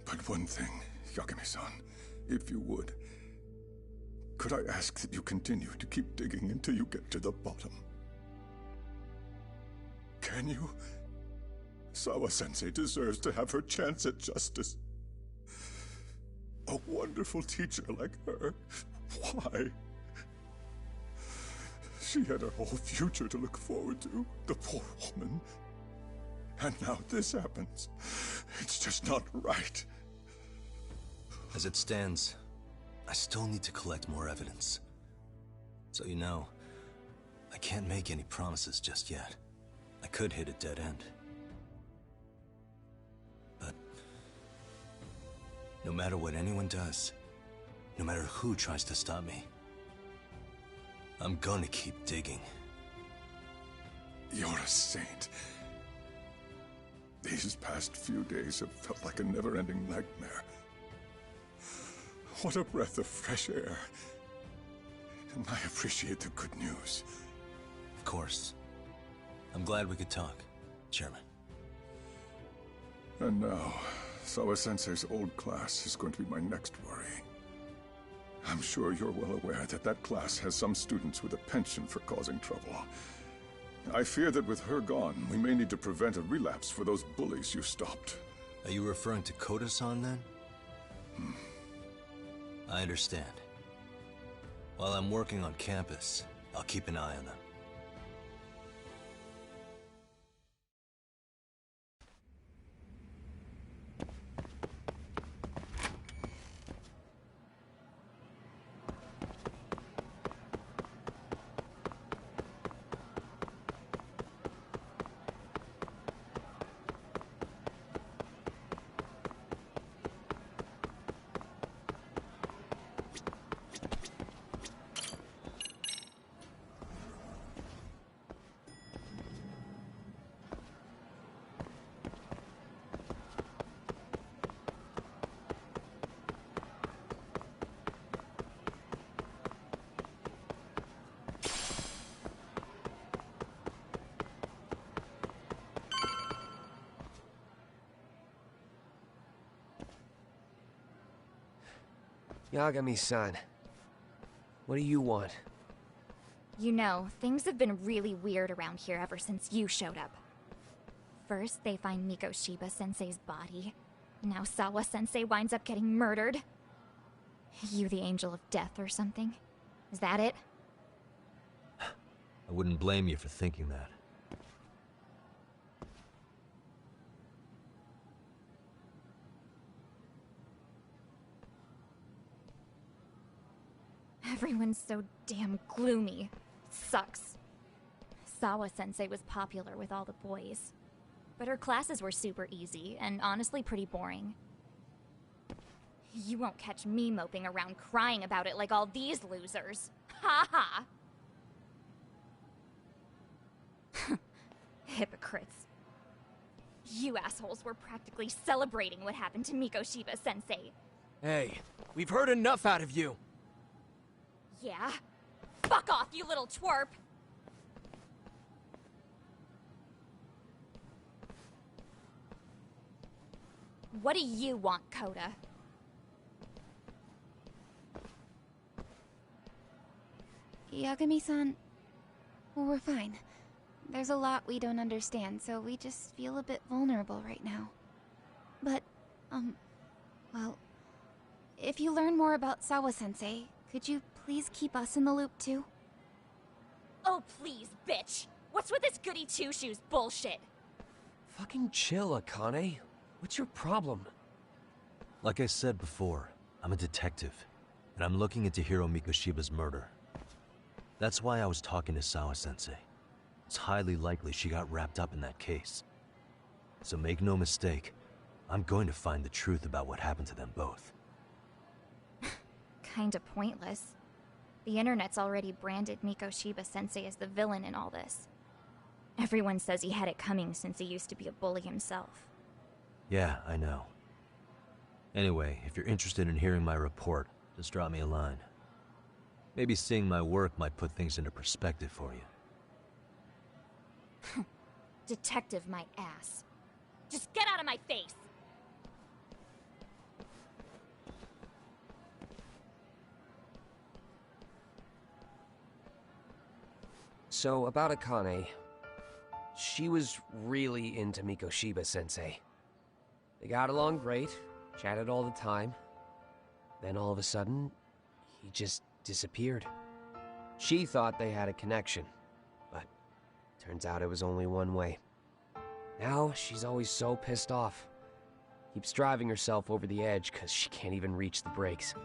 But one thing, Yakume-san, if you would, could I ask that you continue to keep digging until you get to the bottom? Can you? Sawa-sensei deserves to have her chance at justice. A wonderful teacher like her. Why? She had her whole future to look forward to, the poor woman. And now this happens. It's just not right. As it stands, I still need to collect more evidence. So you know, I can't make any promises just yet. I could hit a dead end. But no matter what anyone does, no matter who tries to stop me, I'm gonna keep digging. You're a saint. These past few days have felt like a never-ending nightmare. What a breath of fresh air. And I appreciate the good news. Of course. I'm glad we could talk, Chairman. And now, Sawa-sensei's old class is going to be my next worry. I'm sure you're well aware that that class has some students with a penchant for causing trouble. I fear that with her gone, we may need to prevent a relapse for those bullies you stopped. Are you referring to Koda-san then? I understand. While I'm working on campus, I'll keep an eye on them. Yagami-san, what do you want? You know, things have been really weird around here ever since you showed up. First, they find Mikoshiba-sensei's body. Now Sawa-sensei winds up getting murdered. You the angel of death or something? Is that it? I wouldn't blame you for thinking that. Everyone's so damn gloomy. It sucks. Sawa-sensei was popular with all the boys. But her classes were super easy, and honestly pretty boring. You won't catch me moping around crying about it like all these losers. Ha ha! Hypocrites. You assholes were practically celebrating what happened to Mikoshiba-sensei. Hey, we've heard enough out of you. Yeah? Fuck off, you little twerp! What do you want, Coda? Yagami-san, we're fine. There's a lot we don't understand, so we just feel a bit vulnerable right now. But, well, if you learn more about Sawa-sensei, could you please keep us in the loop too? Oh please, bitch! What's with this goody two-shoes bullshit? Fucking chill, Akane. What's your problem? Like I said before, I'm a detective, and I'm looking into Hiro Mikoshiba's murder. That's why I was talking to Sawa-sensei. It's highly likely she got wrapped up in that case. So make no mistake, I'm going to find the truth about what happened to them both. Kinda pointless. The internet's already branded Mikoshiba-sensei as the villain in all this. Everyone says he had it coming since he used to be a bully himself. Yeah, I know. Anyway, if you're interested in hearing my report, just drop me a line. Maybe seeing my work might put things into perspective for you. Detective my ass. Just get out of my face! So, about Akane. She was really into Mikoshiba-sensei. They got along great, chatted all the time. Then all of a sudden, he just disappeared. She thought they had a connection, but turns out it was only one way. Now, she's always so pissed off. Keeps driving herself over the edge because she can't even reach the brakes.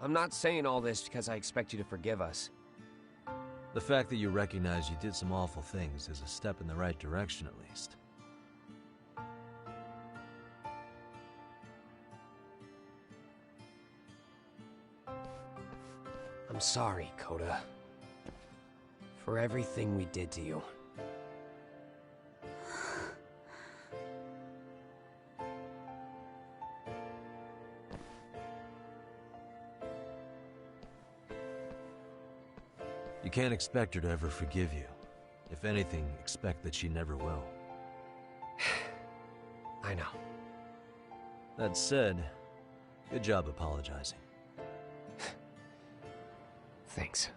I'm not saying all this because I expect you to forgive us. The fact that you recognize you did some awful things is a step in the right direction, at least. I'm sorry, Coda. For everything we did to you. You can't expect her to ever forgive you. If anything, expect that she never will. I know. That said, good job apologizing. Thanks.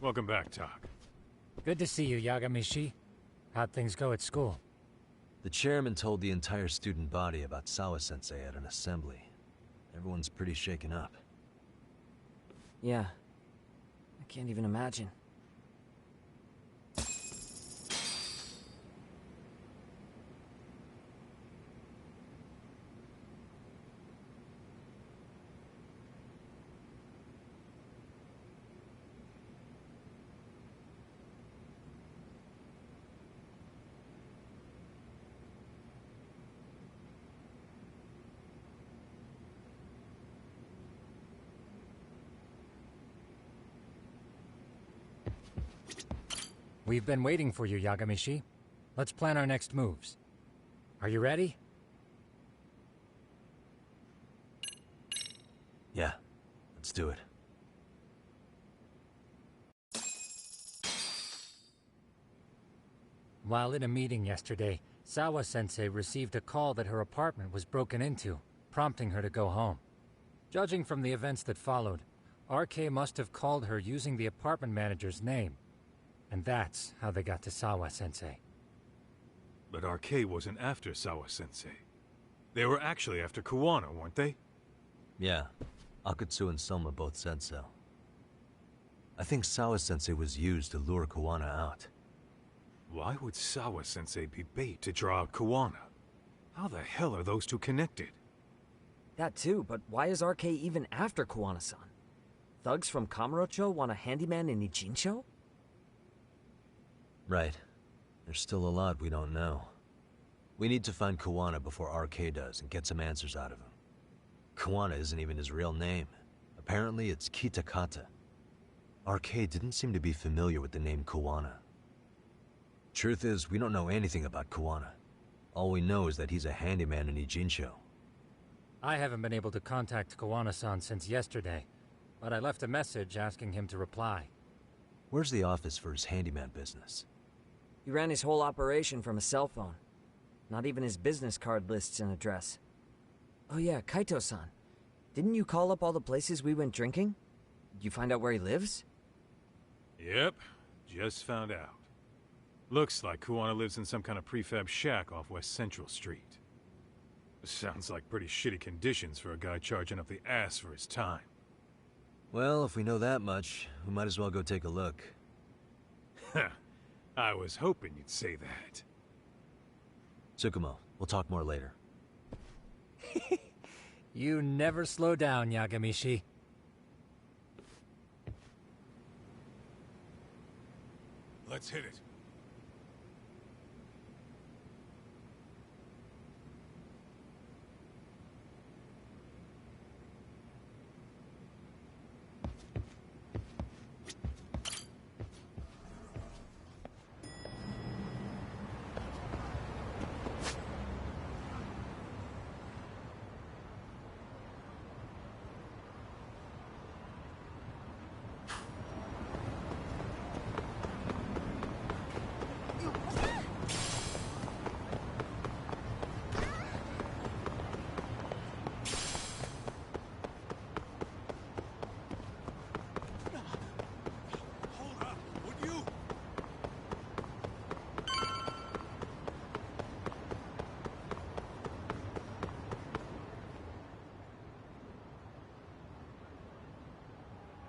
Welcome back, Tak. Good to see you, Yagamishi. How'd things go at school? The chairman told the entire student body about Sawa-sensei at an assembly. Everyone's pretty shaken up. Yeah. I can't even imagine. We've been waiting for you, Yagamishi. Let's plan our next moves. Are you ready? Yeah, let's do it. While in a meeting yesterday, Sawa-sensei received a call that her apartment was broken into, prompting her to go home. Judging from the events that followed, RK must have called her using the apartment manager's name. And that's how they got to Sawa-sensei. But RK wasn't after Sawa-sensei. They were actually after Kuwana, weren't they? Yeah, Akutsu and Soma both said so. I think Sawa-sensei was used to lure Kuwana out. Why would Sawa-sensei be bait to draw out Kuwana? How the hell are those two connected? That too, but why is RK even after Kuwana-san? Thugs from Kamurocho want a handyman in Ijincho? Right. There's still a lot we don't know. We need to find Kuwana before RK does and get some answers out of him. Kuwana isn't even his real name. Apparently it's Kitakata. RK didn't seem to be familiar with the name Kuwana. Truth is, we don't know anything about Kuwana. All we know is that he's a handyman in Ijincho. I haven't been able to contact Kuwana-san since yesterday, but I left a message asking him to reply. Where's the office for his handyman business? He ran his whole operation from a cell phone. Not even his business card lists an address. Oh yeah, Kaito-san. Didn't you call up all the places we went drinking? Did you find out where he lives? Yep, just found out. Looks like Kuwana lives in some kind of prefab shack off West Central Street. Sounds like pretty shitty conditions for a guy charging up the ass for his time. Well, if we know that much, we might as well go take a look. I was hoping you'd say that. Tsukumo, we'll talk more later. You never slow down, Yagamishi. Let's hit it.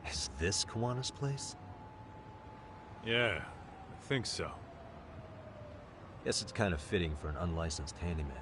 Is this Kuwana's place? Yeah, I think so. Guess it's kind of fitting for an unlicensed handyman.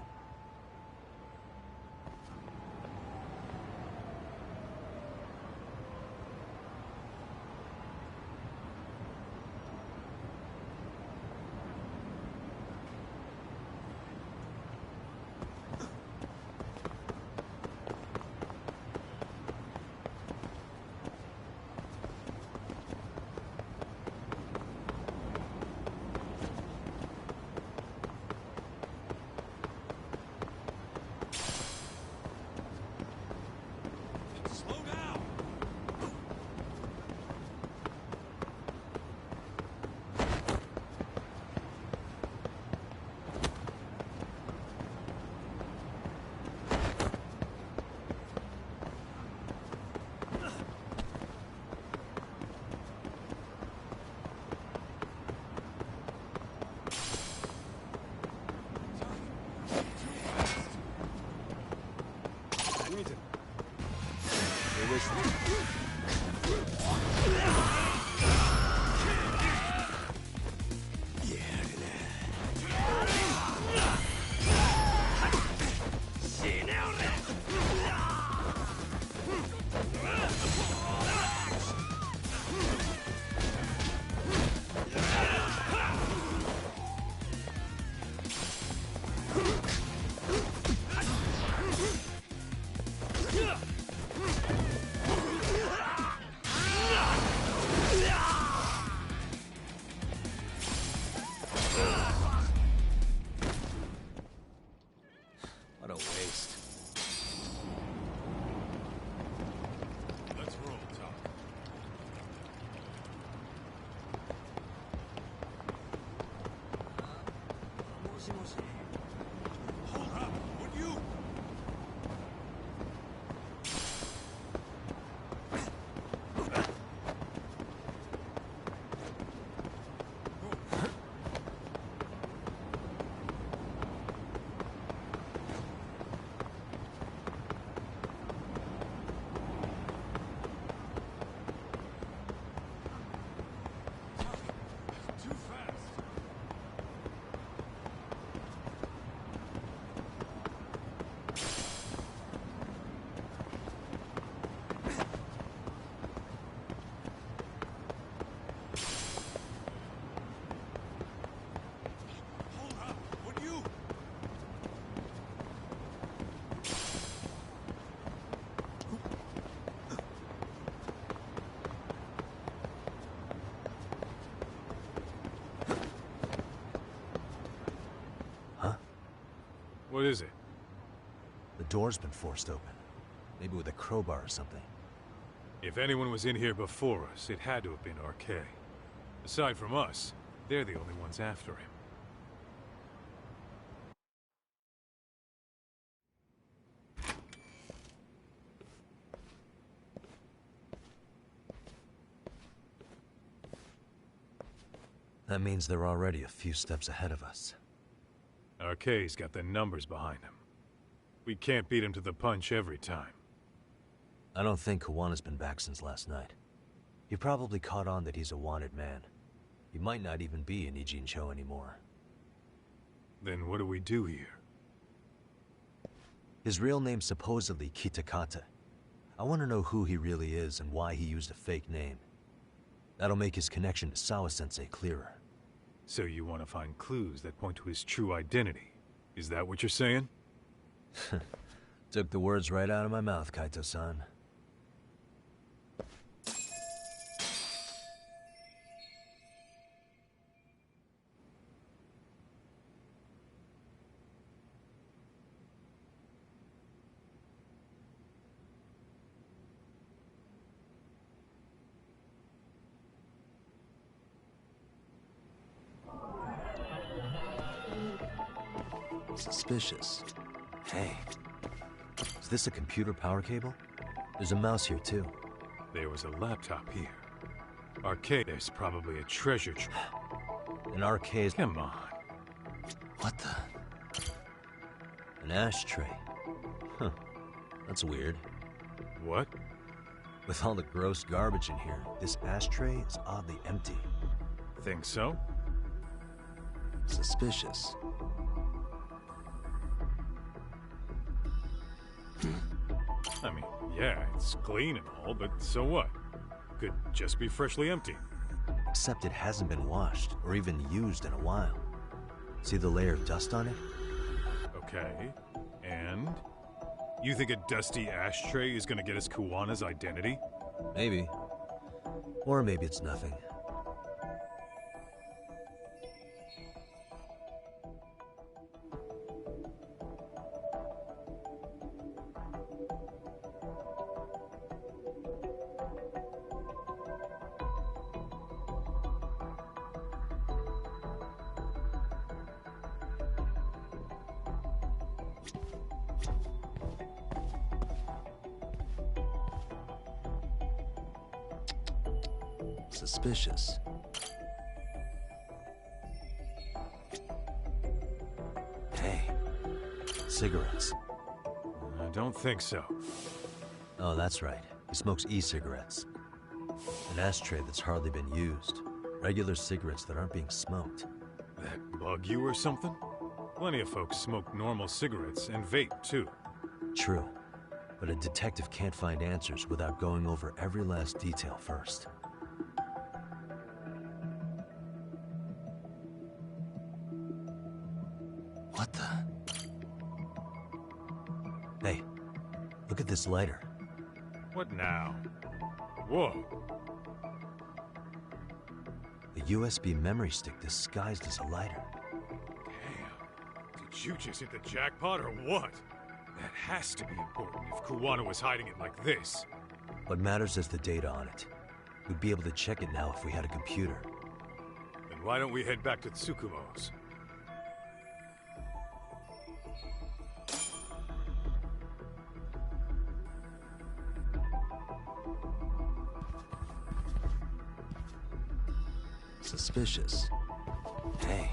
What a waste. Let's roll, Tom. Hold up, would you? Too fast. Hold up, would you? What is it? The door's been forced open. Maybe with a crowbar or something. If anyone was in here before us, it had to have been RK. Aside from us, they're the only ones after him. That means they're already a few steps ahead of us. RK's got the numbers behind him. We can't beat him to the punch every time. I don't think Kawana's been back since last night. He probably caught on that he's a wanted man. He might not even be in Ijincho anymore. Then what do we do here? His real name's supposedly Kitakata. I want to know who he really is and why he used a fake name. That'll make his connection to Sawa-sensei clearer. So you want to find clues that point to his true identity? Is that what you're saying? Took the words right out of my mouth, Kaito-san. Suspicious. Hey, is this a computer power cable? There's a mouse here, too. There was a laptop here. RK, there's probably a treasure trove. An arcade. Come on. What the? An ashtray. Huh. That's weird. What? With all the gross garbage in here, this ashtray is oddly empty. Think so? Suspicious. I mean, yeah, it's clean and all, but so what? Could just be freshly empty. Except it hasn't been washed, or even used in a while. See the layer of dust on it? Okay, and? You think a dusty ashtray is gonna get us Kuwana's identity? Maybe. Or maybe it's nothing. Suspicious. Hey, cigarettes. I don't think so. Oh, that's right. He smokes e-cigarettes. An ashtray that's hardly been used. Regular cigarettes that aren't being smoked. That bug you or something? Plenty of folks smoke normal cigarettes and vape, too. True. But a detective can't find answers without going over every last detail first. What the? Hey, look at this lighter. What now? Whoa. A USB memory stick disguised as a lighter. Damn. Did you just hit the jackpot or what? That has to be important if Kuwano was hiding it like this. What matters is the data on it. We'd be able to check it now if we had a computer. Then why don't we head back to Tsukumo's? Suspicious. Hey.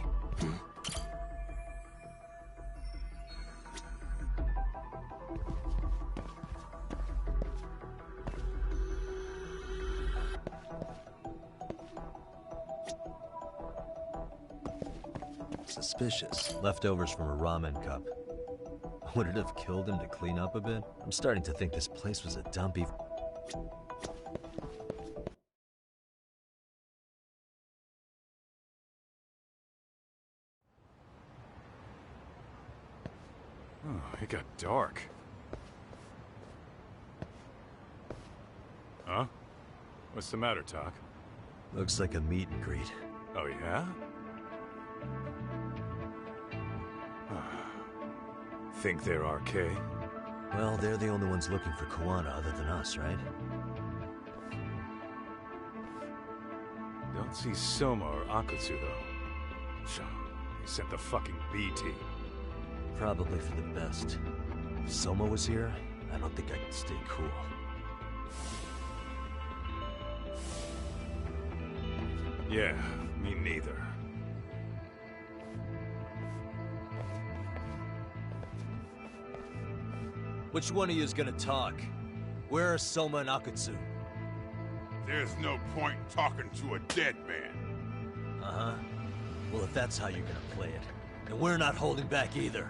Suspicious. Leftovers from a ramen cup. Would it have killed him to clean up a bit? I'm starting to think this place was a dumpy... Oh, it got dark. Huh? What's the matter, Tak? Looks like a meet and greet. Oh, yeah? Think they're RK? Well, they're the only ones looking for Kuwano other than us, right? Don't see Soma or Akutsu, though. They sent the fucking B team. Probably for the best. If Soma was here, I don't think I could stay cool. Yeah, me neither. Which one of you is gonna talk? Where are Soma and Akutsu? There's no point in talking to a dead man. Uh-huh. Well, if that's how you're gonna play it, then we're not holding back either.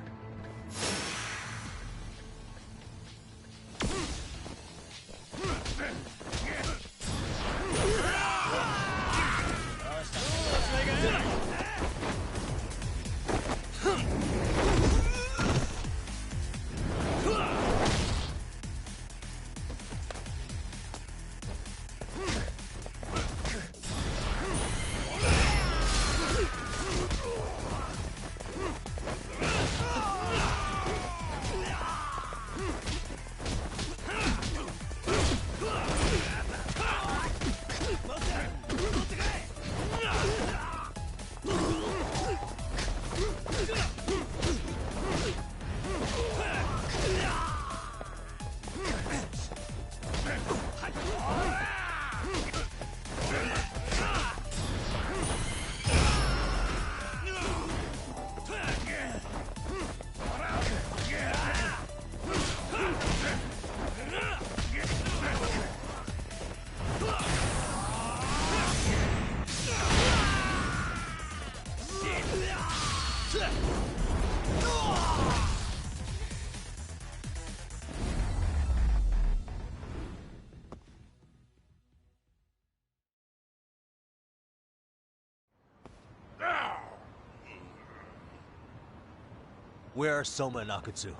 Where are Soma and Akutsu?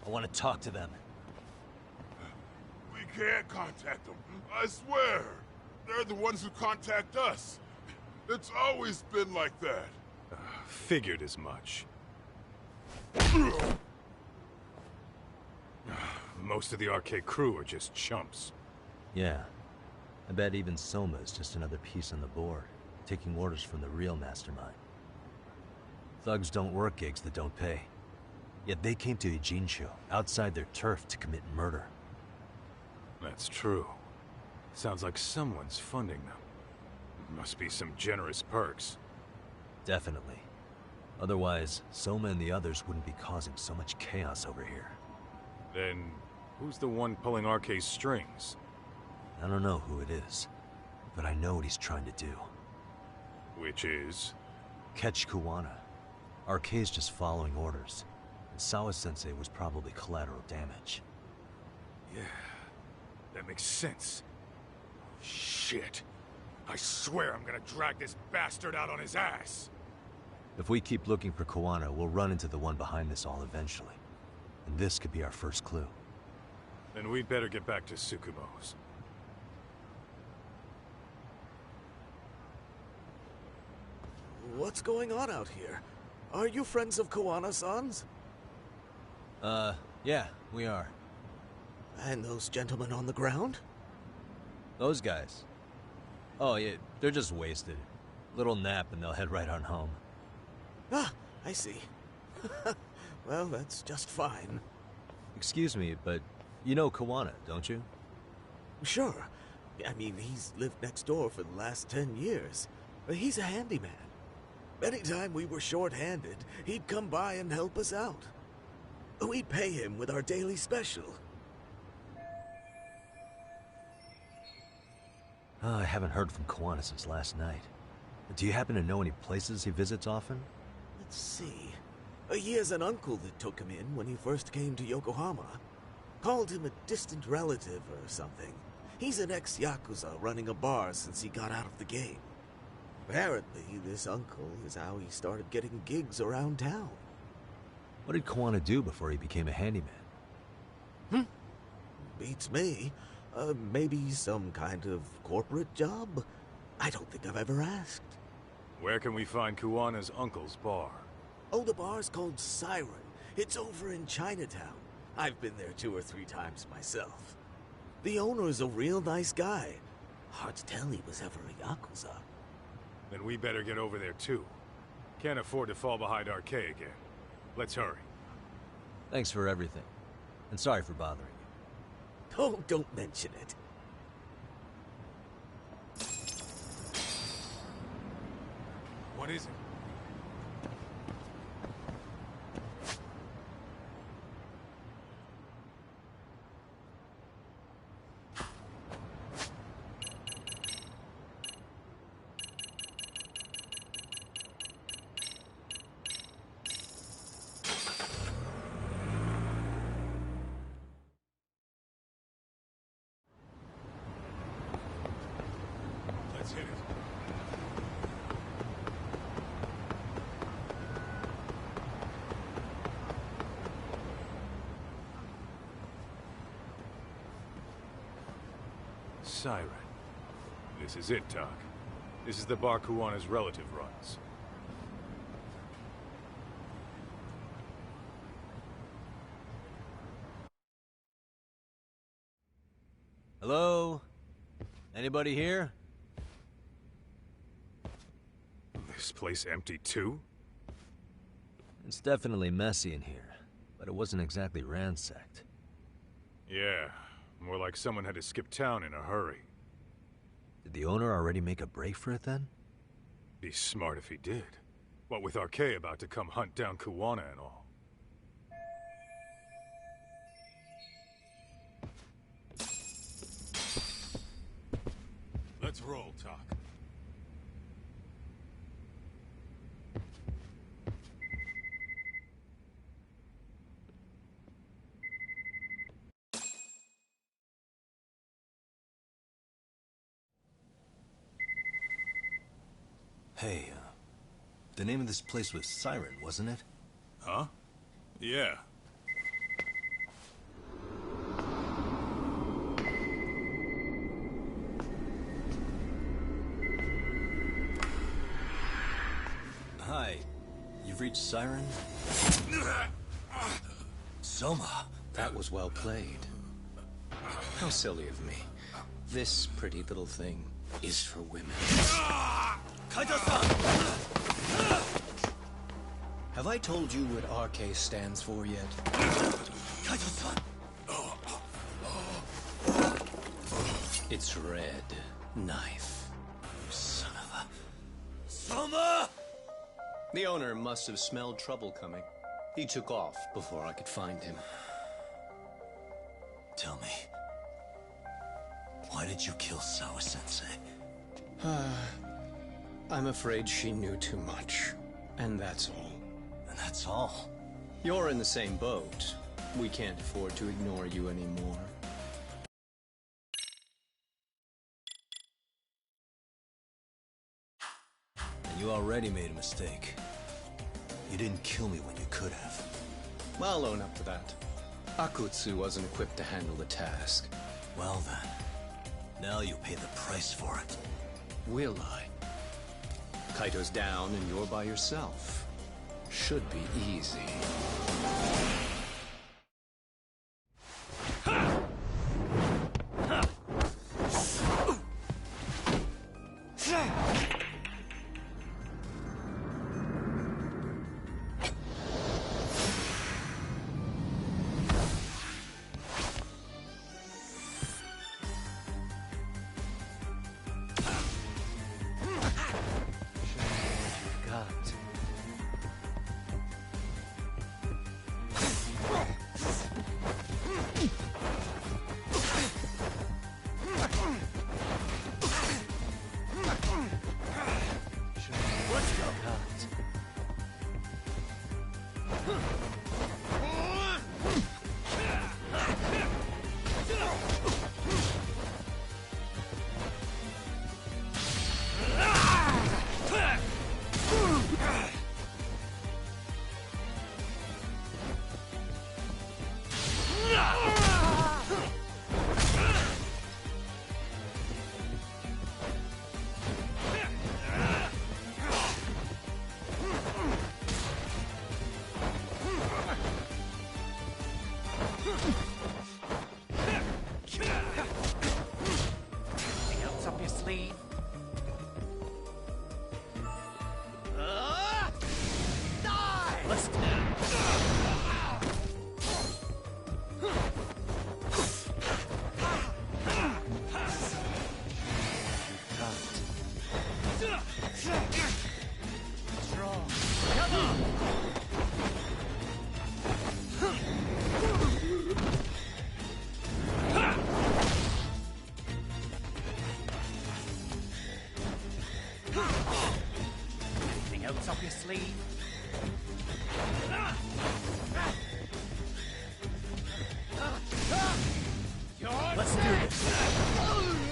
I want to talk to them. We can't contact them, I swear. They're the ones who contact us. It's always been like that. Figured as much. Most of the RK crew are just chumps. Yeah. I bet even Soma is just another piece on the board, taking orders from the real mastermind. Thugs don't work gigs that don't pay. Yet they came to Ijincho, outside their turf, to commit murder. That's true. Sounds like someone's funding them. Must be some generous perks. Definitely. Otherwise, Soma and the others wouldn't be causing so much chaos over here. Then, who's the one pulling RK's strings? I don't know who it is, but I know what he's trying to do. Which is? Catch Kuwana. RK's just following orders, and Sawa-sensei was probably collateral damage. Yeah, that makes sense. Shit. I swear I'm gonna drag this bastard out on his ass. If we keep looking for Kuwana, we'll run into the one behind this all eventually. And this could be our first clue. Then we'd better get back to Tsukumo's. What's going on out here? Are you friends of Kuwana-san's? Yeah, we are. And those gentlemen on the ground? Those guys? Oh, yeah, they're just wasted. Little nap and they'll head right on home. Ah, I see. Well, that's just fine. Excuse me, but you know Kuwana, don't you? Sure. I mean, he's lived next door for the last 10 years. He's a handyman. Anytime we were short-handed, he'd come by and help us out. We'd pay him with our daily special. I haven't heard from Kuwana since last night. Do you happen to know any places he visits often? Let's see. He has an uncle that took him in when he first came to Yokohama. Called him a distant relative or something. He's an ex-Yakuza running a bar since he got out of the game. Apparently, this uncle is how he started getting gigs around town. What did Kuwana do before he became a handyman? Beats me. Maybe some kind of corporate job? I don't think I've ever asked. Where can we find Kuwana's uncle's bar? Oh, the bar's called Siren. It's over in Chinatown. I've been there 2 or 3 times myself. The owner's a real nice guy. Hard to tell he was ever a Yakuza. Then we better get over there too. Can't afford to fall behind RK again. Let's hurry. Thanks for everything. And sorry for bothering you. Oh, don't mention it. What is it? Let's hit it. Siren. This is it, Doc. This is the bar Kuwana's relative runs. Hello? Anybody here? This place empty too? It's definitely messy in here, but it wasn't exactly ransacked. Yeah, more like someone had to skip town in a hurry. Did the owner already make a break for it then? Be smart if he did. What with RK about to come hunt down Kuwana and all. Let's roll, Talk. Hey, the name of this place was Siren, wasn't it? Huh? Yeah. Hi. You've reached Siren? Soma. That was well played. How silly of me. This pretty little thing is for women. Kaito-san! Have I told you what RK stands for yet? Kaito-san! It's Red Knife. You son of a... Soma! The owner must have smelled trouble coming. He took off before I could find him. Tell me. Why did you kill Sawa-sensei? I'm afraid she knew too much. And that's all. And that's all? You're in the same boat. We can't afford to ignore you anymore. And you already made a mistake. You didn't kill me when you could have. I'll own up to that. Akutsu wasn't equipped to handle the task. Well then, now you'll pay the price for it. Will I? Kaito's down and you're by yourself. Should be easy. Let's do this.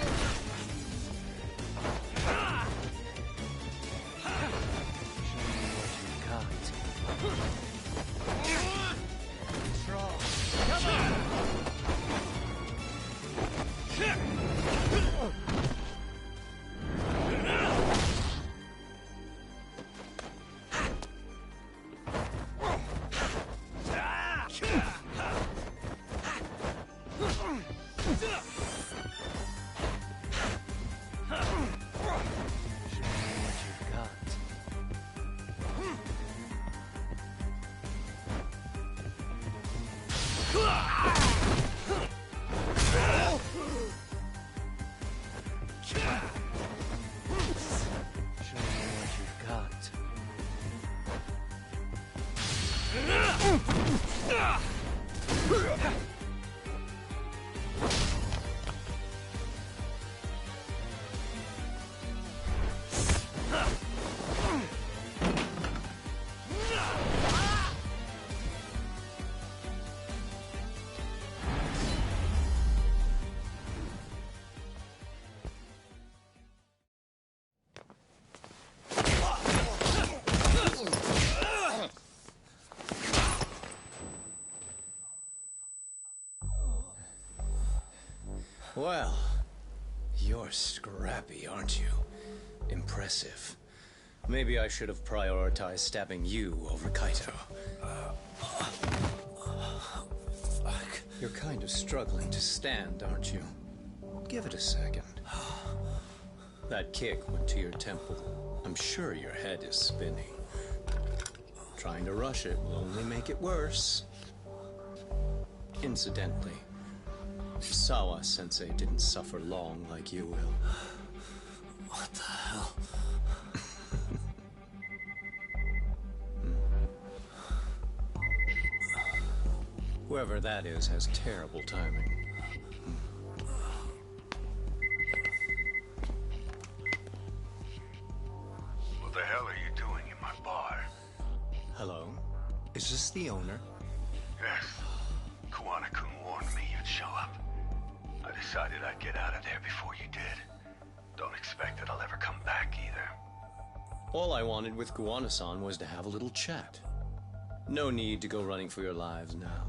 Well, you're scrappy, aren't you? Impressive. Maybe I should have prioritized stabbing you over Kaito. Fuck. You're kind of struggling to stand, aren't you? Give it a second. That kick went to your temple. I'm sure your head is spinning. Trying to rush it will only make it worse. Incidentally, Sawa-sensei didn't suffer long like you will. What the hell? Whoever that is has terrible timing. Is this the owner? Yes. Kuwana-kun warned me you'd show up. I decided I'd get out of there before you did. Don't expect that I'll ever come back either. All I wanted with Kuwana-san was to have a little chat. No need to go running for your lives now.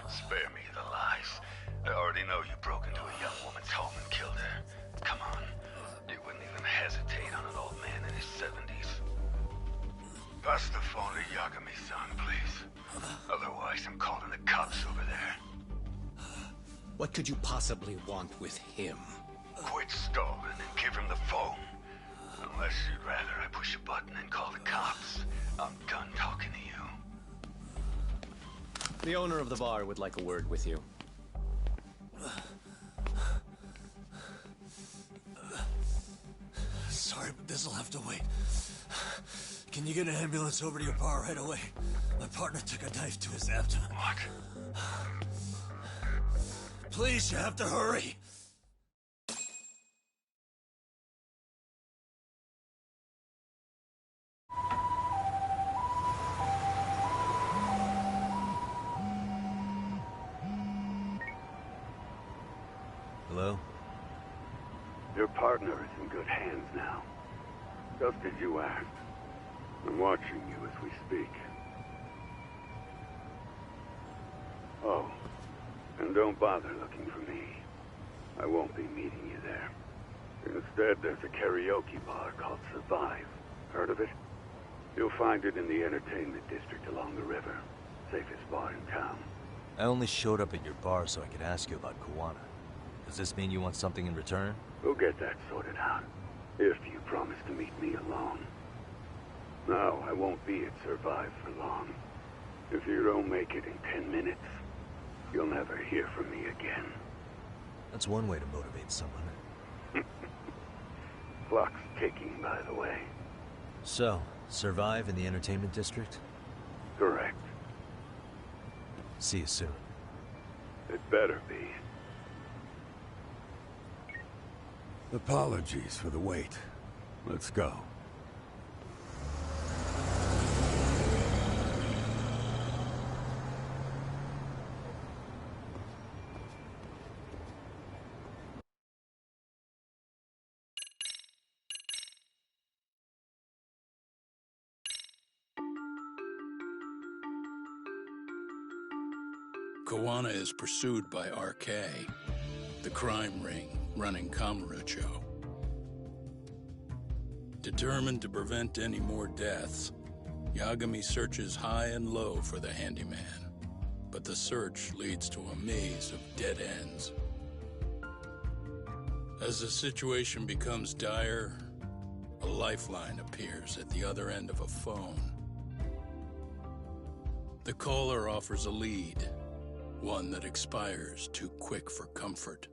Spare me the lies. I already know you broke into a young woman's home and killed her. Come on. You wouldn't even hesitate on an old man in his 70s. Pass the phone to Yagami-san, please. Otherwise, I'm calling the cops over there. What could you possibly want with him? Quit stalling and give him the phone. Unless you'd rather I push a button and call the cops. I'm done talking to you. The owner of the bar would like a word with you. Sorry, but this'll have to wait. Can you get an ambulance over to your bar right away? My partner took a knife to his abdomen. What? Please, you have to hurry. Hello? Your partner is in good hands now. Just as you asked. I'm watching you as we speak. Oh, and don't bother looking for me. I won't be meeting you there. Instead, there's a karaoke bar called Survive. Heard of it? You'll find it in the entertainment district along the river. Safest bar in town. I only showed up at your bar so I could ask you about Kuwana. Does this mean you want something in return? We'll get that sorted out. If you promise to meet me alone. No, I won't be at Survive for long. If you don't make it in 10 minutes, you'll never hear from me again. That's one way to motivate someone. Clock's ticking, by the way. So, Survive in the entertainment district? Correct. See you soon. It better be. Apologies for the wait. Let's go. Kuwana is pursued by RK, the crime ring running Kamurocho. Determined to prevent any more deaths, Yagami searches high and low for the handyman, but the search leads to a maze of dead ends. As the situation becomes dire, a lifeline appears at the other end of a phone. The caller offers a lead, one that expires too quick for comfort.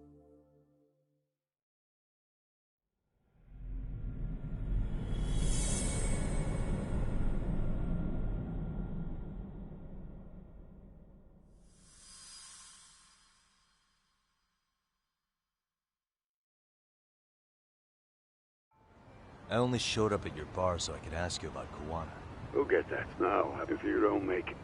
I only showed up at your bar so I could ask you about Kuwana. We'll get that now if you don't make it.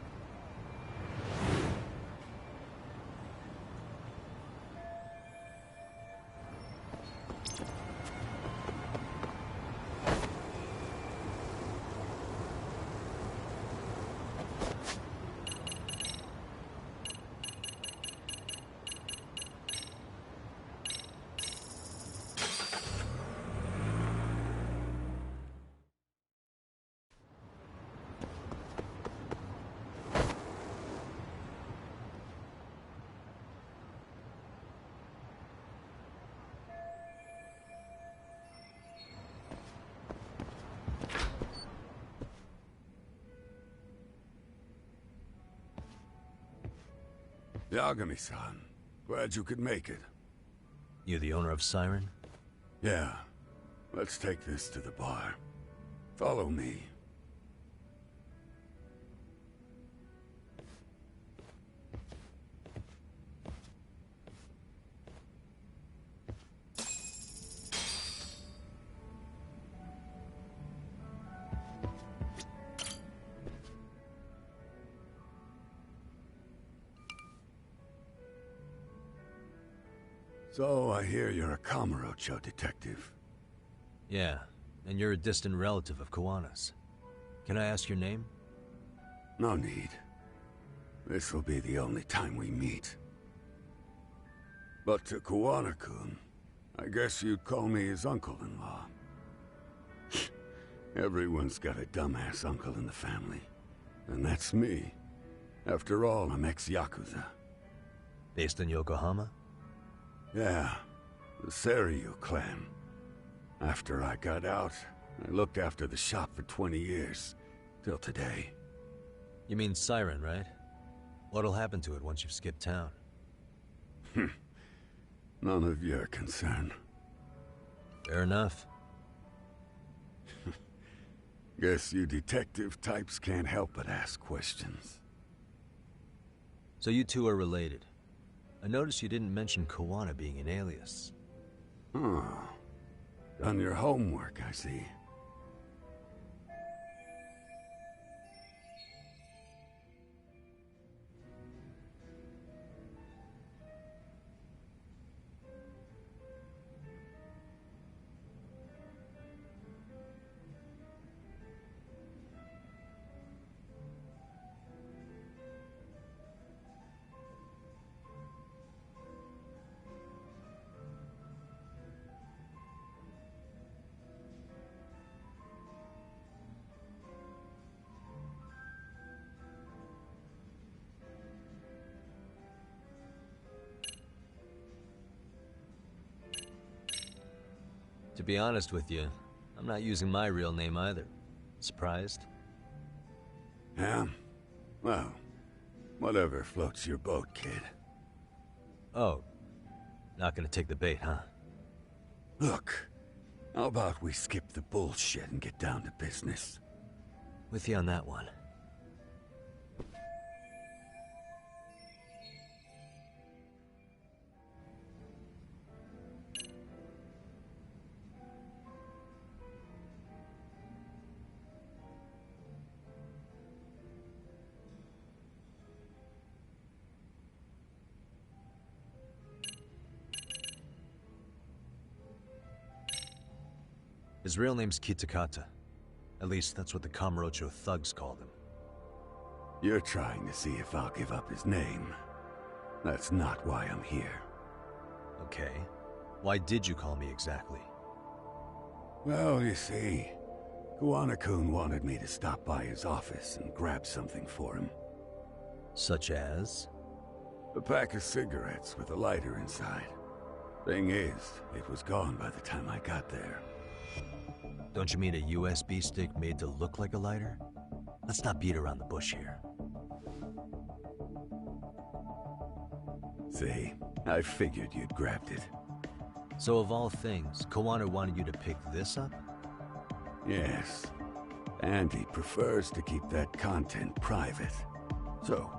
Yagami-san, glad you could make it. You the owner of Siren? Yeah. Let's take this to the bar. Follow me. So I hear you're a Kamurocho detective. Yeah, and you're a distant relative of Kawana's. Can I ask your name? No need. This will be the only time we meet. But to Kawana-kun, I guess you'd call me his uncle-in-law. Everyone's got a dumbass uncle in the family. And that's me. After all, I'm ex-Yakuza. Based in Yokohama? Yeah, the Seiryu clan. After I got out, I looked after the shop for 20 years. Till today. You mean Siren, right? What'll happen to it once you've skipped town? None of your concern. Fair enough. Guess you detective types can't help but ask questions. So you two are related. I noticed you didn't mention Kawana being an alias. Huh. Done your homework, I see. To be honest with you, I'm not using my real name either. Surprised? Yeah? Well, whatever floats your boat, kid. Oh, not gonna take the bait, huh? Look, how about we skip the bullshit and get down to business? With you on that one. His real name's Kitakata. At least that's what the Kamurocho thugs called him. You're trying to see if I'll give up his name. That's not why I'm here. Okay. Why did you call me exactly? Well, you see, Kawana-kun wanted me to stop by his office and grab something for him. Such as? A pack of cigarettes with a lighter inside. Thing is, it was gone by the time I got there. Don't you mean a USB stick made to look like a lighter? Let's not beat around the bush here. See, I figured you'd grabbed it. So of all things, Kawana wanted you to pick this up? Yes. And he prefers to keep that content private. So,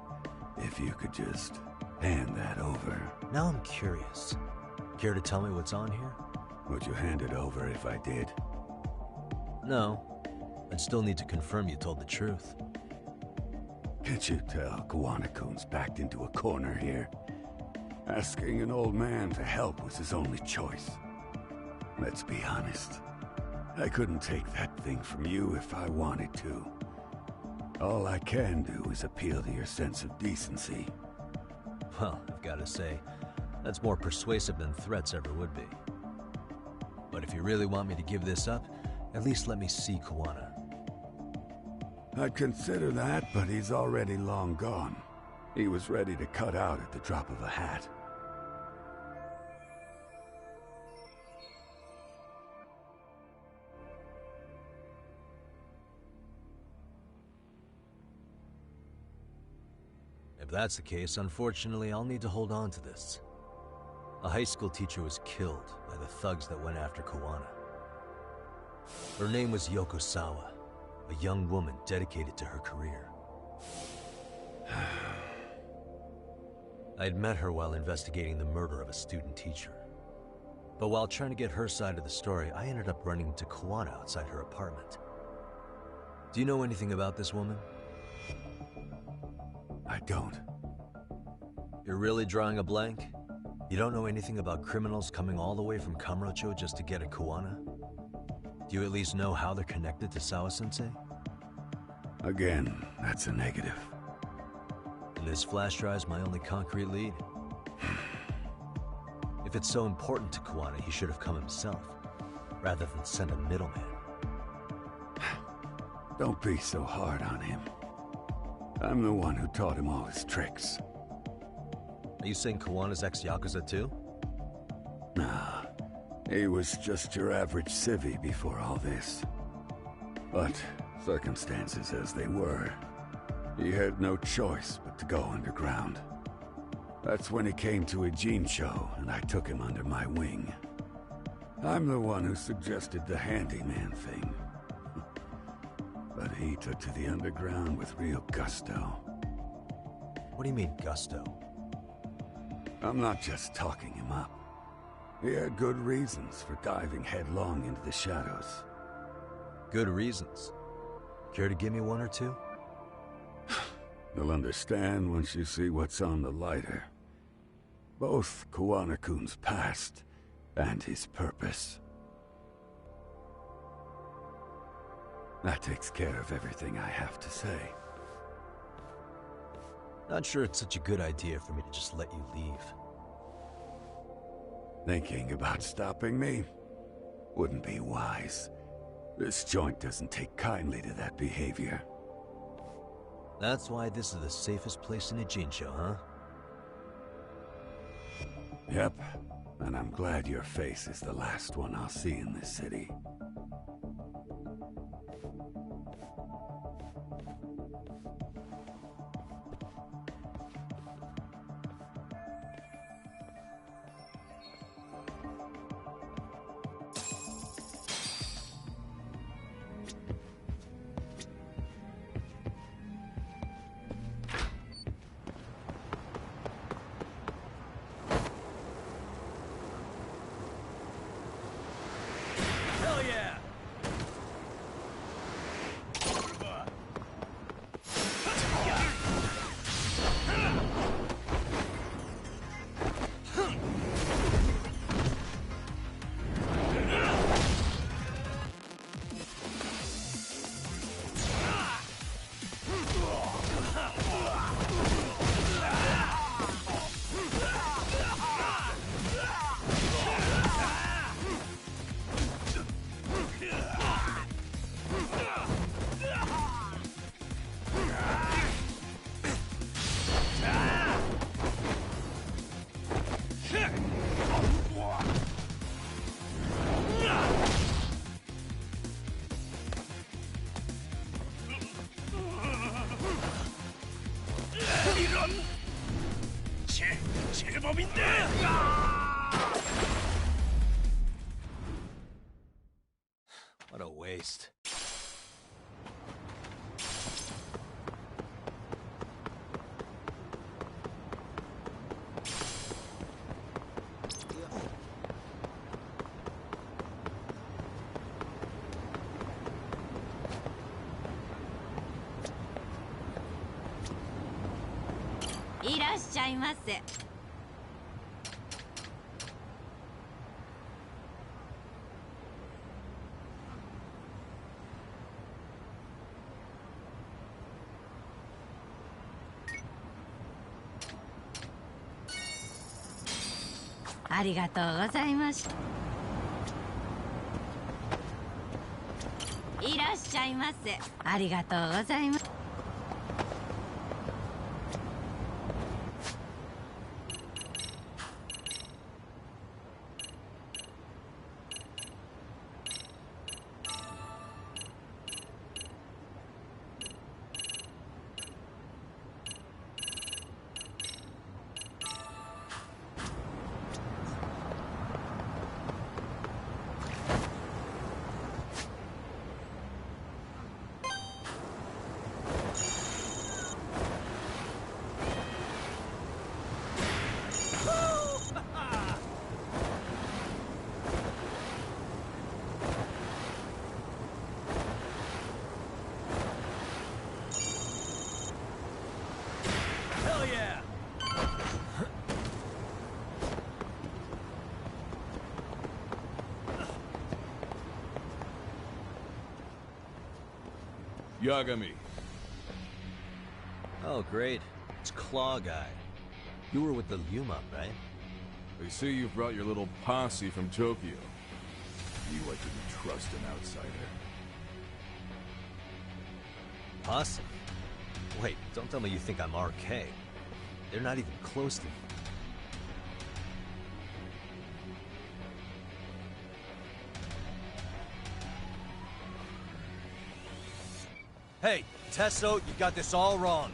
if you could just hand that over. Now I'm curious. Care to tell me what's on here? Would you hand it over if I did? No. I'd still need to confirm you told the truth. Can't you tell Kawana-kun's backed into a corner here? Asking an old man to help was his only choice. Let's be honest. I couldn't take that thing from you if I wanted to. All I can do is appeal to your sense of decency. Well, I've got to say, that's more persuasive than threats ever would be. But if you really want me to give this up, at least let me see Kawana. I'd consider that, but he's already long gone. He was ready to cut out at the drop of a hat. If that's the case, unfortunately, I'll need to hold on to this. A high school teacher was killed by the thugs that went after Kawana. Her name was Yoko Sawa, a young woman dedicated to her career. I'd met her while investigating the murder of a student teacher. But while trying to get her side of the story, I ended up running into Kawana outside her apartment. Do you know anything about this woman? I don't. You're really drawing a blank? You don't know anything about criminals coming all the way from Kamurocho just to get at Kuwana? Do you at least know how they're connected to Sawa-sensei? Again, that's a negative. And this flash drive's my only concrete lead. If it's so important to Kuwana, he should have come himself, rather than send a middleman. Don't be so hard on him. I'm the one who taught him all his tricks. Are you saying Kuwana's ex-Yakuza too? Nah, he was just your average civvy before all this. But, circumstances as they were, he had no choice but to go underground. That's when he came to Ijincho, and I took him under my wing. I'm the one who suggested the handyman thing. But he took to the underground with real gusto. What do you mean, gusto? I'm not just talking him up. He had good reasons for diving headlong into the shadows. Good reasons? Care to give me one or two? You'll understand once you see what's on the lighter. Both Kuwana-kun's past and his purpose. That takes care of everything I have to say. Not sure it's such a good idea for me to just let you leave. Thinking about stopping me? Wouldn't be wise. This joint doesn't take kindly to that behavior. That's why this is the safest place in Ijincho, huh? Yep, and I'm glad your face is the last one I'll see in this city. Hell yeah! 이런 제법인데. What a waste.いらっしゃいませ。ありがとうございました。いらっしゃいませ。ありがとうございます。Yagami. Oh, great. It's Claw Guy. You were with the Yuma, right? They say you've brought your little posse from Tokyo. You like to trust an outsider. Posse? Wait, don't tell me you think I'm RK. They're not even close to me. Hey, Tesso, you got this all wrong.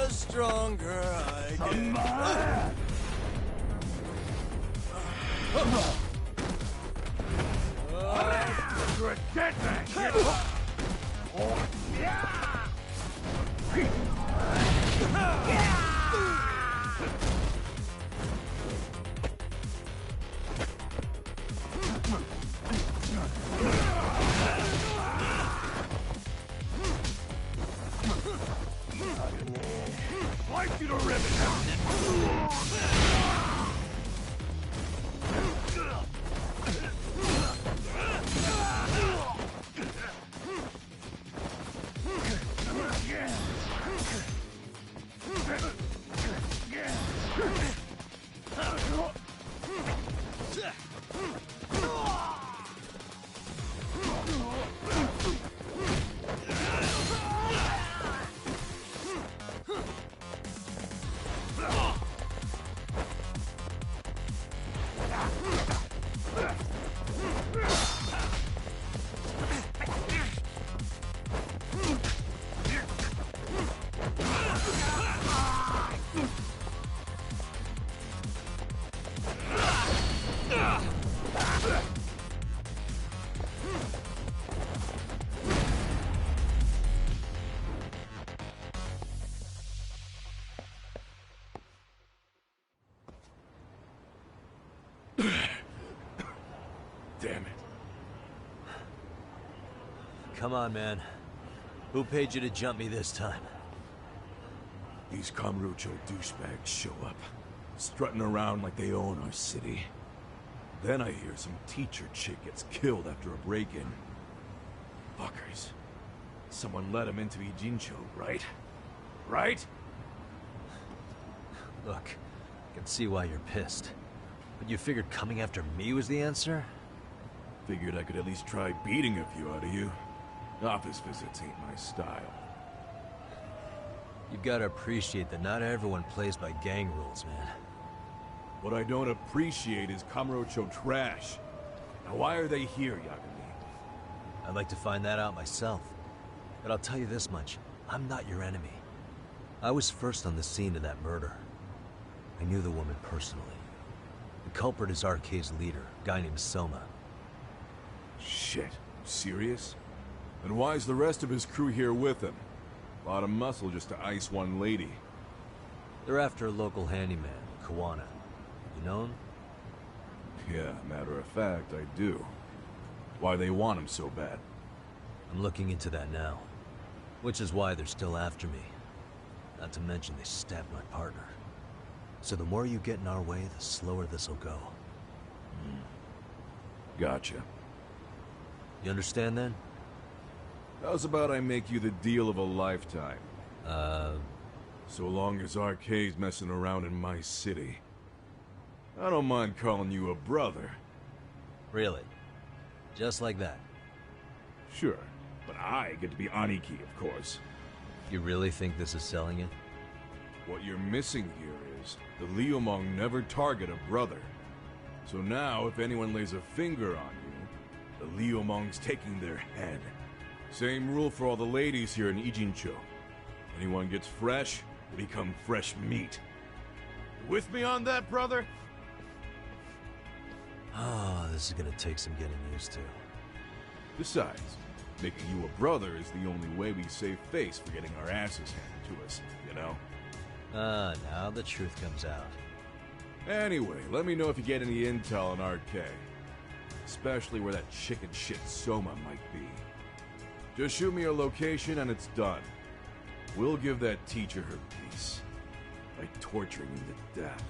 Stronger I get. You're a dead man! Oh, yeah! Like you to ribbon! Damn it. Come on, man. Who paid you to jump me this time? These Kamurocho douchebags show up, strutting around like they own our city. Then I hear some teacher chick gets killed after a break-in. Fuckers. Someone let him into Ijincho, right? Right? Look, I can see why you're pissed. But you figured coming after me was the answer? Figured I could at least try beating a few out of you. Office visits ain't my style. You've got to appreciate that not everyone plays by gang rules, man. What I don't appreciate is Kamurocho trash. Now why are they here, Yagami? I'd like to find that out myself. But I'll tell you this much, I'm not your enemy. I was first on the scene of that murder. I knew the woman personally. The culprit is RK's leader, a guy named Soma. Shit, serious? And why's the rest of his crew here with him? A lot of muscle just to ice one lady. They're after a local handyman, Kawana. You know him? Yeah, matter of fact, I do. Why they want him so bad? I'm looking into that now. Which is why they're still after me. Not to mention they stabbed my partner. So the more you get in our way, the slower this'll go. Gotcha. You understand then? How's about I make you the deal of a lifetime? So long as RK's messing around in my city. I don't mind calling you a brother. Really? Just like that? Sure, but I get to be Aniki, of course. You really think this is selling it? What you're missing here is the Liumong never target a brother. So now, if anyone lays a finger on you, the Liumong's taking their head. Same rule for all the ladies here in Ijincho. Anyone gets fresh, they become fresh meat. You with me on that, brother? Oh, this is gonna take some getting used to. Besides, making you a brother is the only way we save face for getting our asses handed to us, you know? Now the truth comes out. Anyway, let me know if you get any intel on RK. Especially where that chicken shit Soma might be. Just shoot me a location and it's done. We'll give that teacher her peace. By torturing him to death.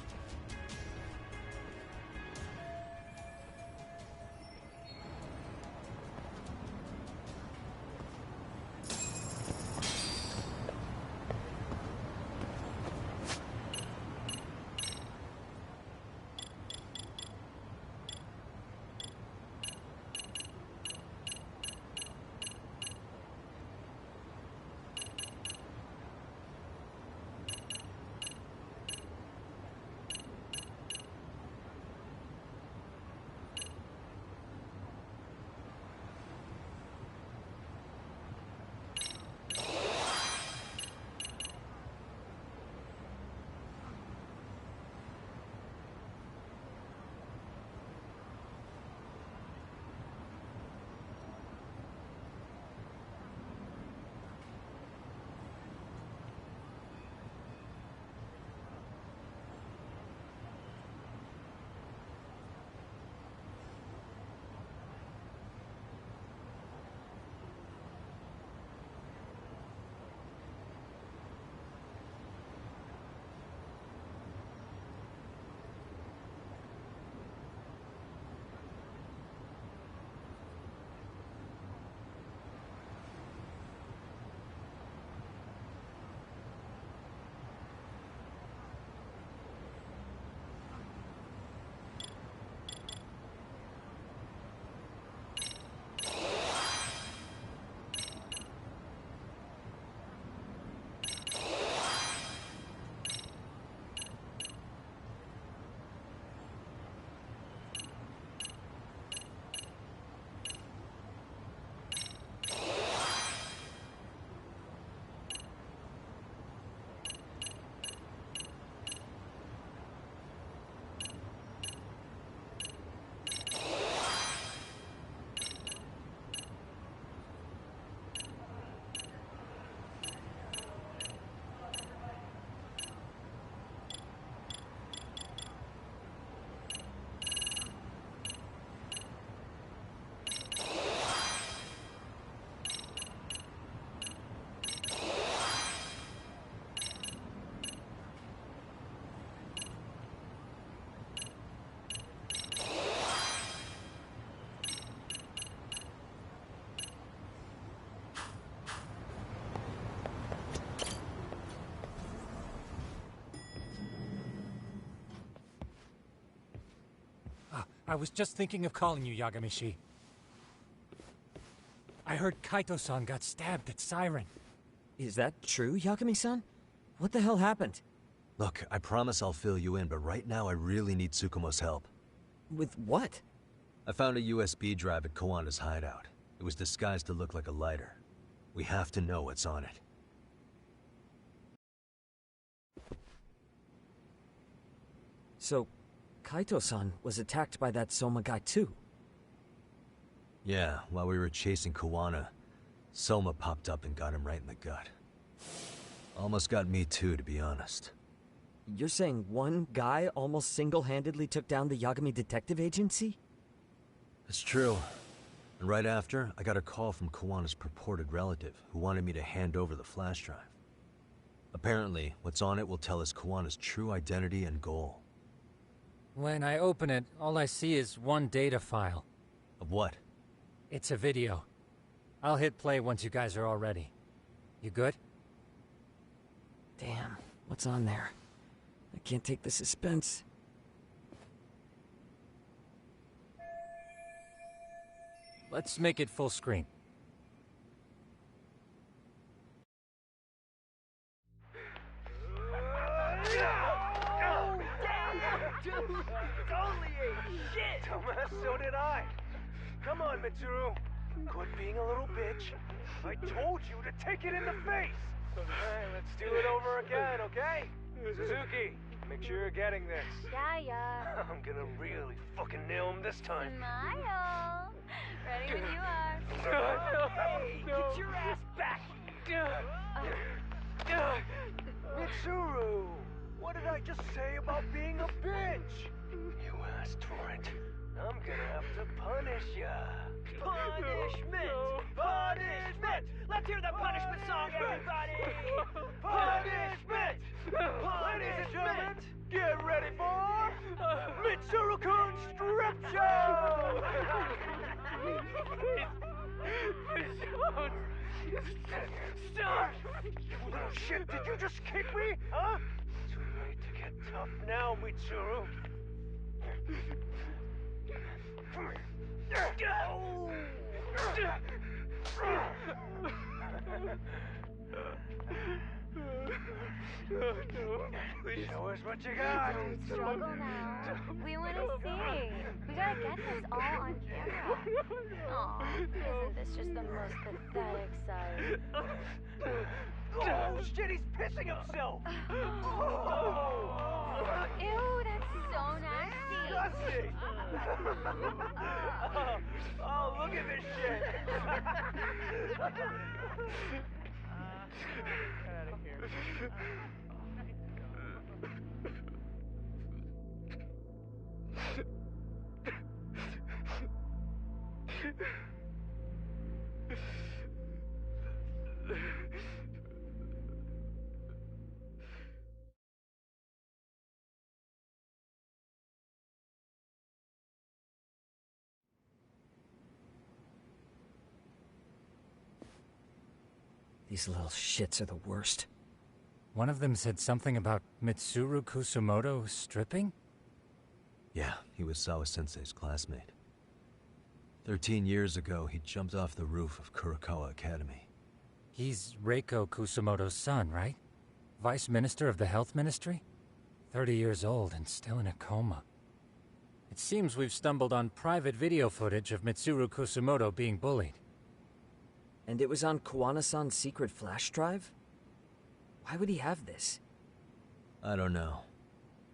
I was just thinking of calling you, Yagamishi. I heard Kaito-san got stabbed at Siren. Is that true, Yagami-san? What the hell happened? Look, I promise I'll fill you in, but right now I really need Tsukumo's help. With what? I found a USB drive at Kawana's hideout. It was disguised to look like a lighter. We have to know what's on it. So, Kaito-san was attacked by that Soma guy too? Yeah, while we were chasing Kawana, Soma popped up and got him right in the gut. Almost got me too, to be honest. You're saying one guy almost single-handedly took down the Yagami Detective Agency? It's true. And right after, I got a call from Kawana's purported relative, who wanted me to hand over the flash drive. Apparently, what's on it will tell us Kawana's true identity and goal. When I open it, all I see is one data file. Of what? It's a video. I'll hit play once you guys are all ready. You good? Damn, what's on there? I can't take the suspense. Let's make it full screen. Dude, only ate shit! Dumbass, so did I. Come on, Mitsuru. Quit being a little bitch. I told you to take it in the face! Alright, let's do it over again, okay? Suzuki, make sure you're getting this. Yeah. I'm gonna really fucking nail him this time. Smile. Ready when you are. Hey, get your ass back! Mitsuru! What did I just say about being a bitch? You asked for it. I'm gonna have to punish ya. Punishment! Punishment! Let's hear the punishment song, everybody! Punishment! Ladies and gentlemen, get ready for Mitsuru-kun Strip Show! Stop! You little shit, did you just kick me? Huh? Too late to get tough now, Mitsuru. Show us what you got. Don't struggle now. We want to see. We gotta get this all on camera. Aw, isn't this just the most pathetic sight? Oh shit, he's pissing himself! Ew, that's so nasty. Disgusting! Oh, look at this shit! Get out of here. These little shits are the worst. One of them said something about Mitsuru Kusumoto stripping? Yeah, he was Sawa-sensei's classmate. 13 years ago, he jumped off the roof of Kurokawa Academy. He's Reiko Kusumoto's son, right? Vice Minister of the Health Ministry? 30 years old and still in a coma. It seems we've stumbled on private video footage of Mitsuru Kusumoto being bullied. And it was on Kawana-san's secret flash drive? Why would he have this? I don't know.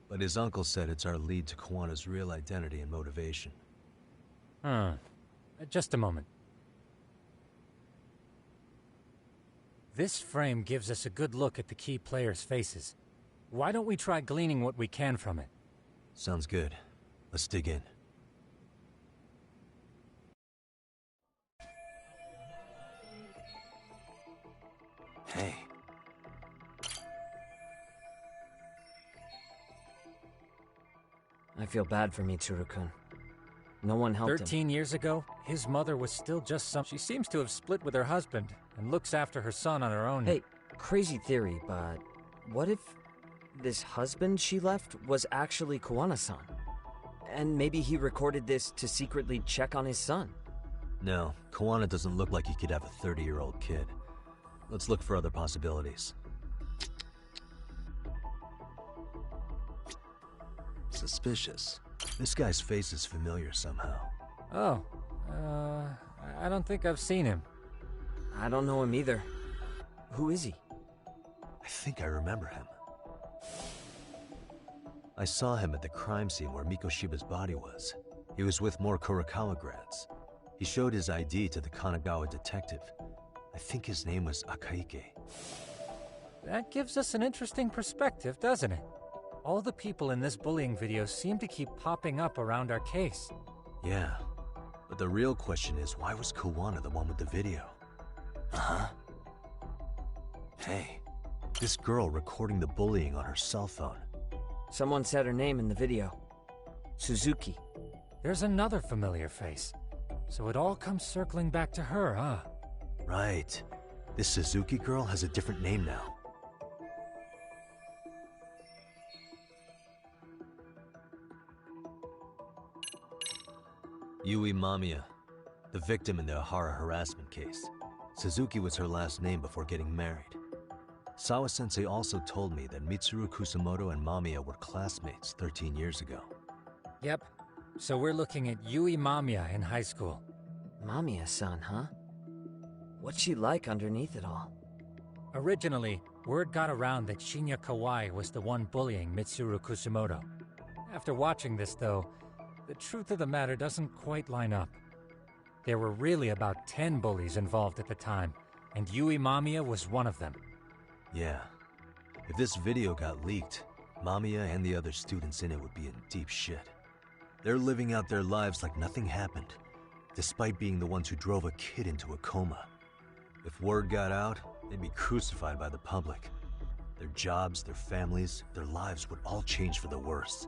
But his uncle said it's our lead to Kawana's real identity and motivation. Huh. Just a moment. This frame gives us a good look at the key players' faces. Why don't we try gleaning what we can from it? Sounds good. Let's dig in. Hey. I feel bad for Mitsuru-kun. No one helped him. 13 years ago, his mother was still just some... She seems to have split with her husband and looks after her son on her own. Hey, crazy theory, but what if this husband she left was actually Kawana-san? And maybe he recorded this to secretly check on his son. No, Kawana doesn't look like he could have a 30-year-old kid. Let's look for other possibilities. Suspicious. This guy's face is familiar somehow. Oh, I don't think I've seen him. I don't know him either. Who is he? I think I remember him. I saw him at the crime scene where Mikoshiba's body was. He was with more Kurokawa grads. He showed his ID to the Kanagawa detective. I think his name was Akaike. That gives us an interesting perspective, doesn't it? All the people in this bullying video seem to keep popping up around our case. Yeah, but the real question is, why was Kawana the one with the video? Uh-huh. Hey, this girl recording the bullying on her cell phone. Someone said her name in the video. Suzuki. There's another familiar face. So it all comes circling back to her, huh? Right. This Suzuki girl has a different name now. Yui Mamiya, the victim in the Ohara harassment case. Suzuki was her last name before getting married. Sawa-sensei also told me that Mitsuru Kusamoto and Mamiya were classmates 13 years ago. Yep. So we're looking at Yui Mamiya in high school. Mamiya-san, huh? What's she like underneath it all? Originally, word got around that Shinya Kawai was the one bullying Mitsuru Kusamoto. After watching this, though, the truth of the matter doesn't quite line up. There were really about 10 bullies involved at the time, and Yui Mamiya was one of them. Yeah. If this video got leaked, Mamiya and the other students in it would be in deep shit. They're living out their lives like nothing happened, despite being the ones who drove a kid into a coma. If word got out, they'd be crucified by the public. Their jobs, their families, their lives would all change for the worse.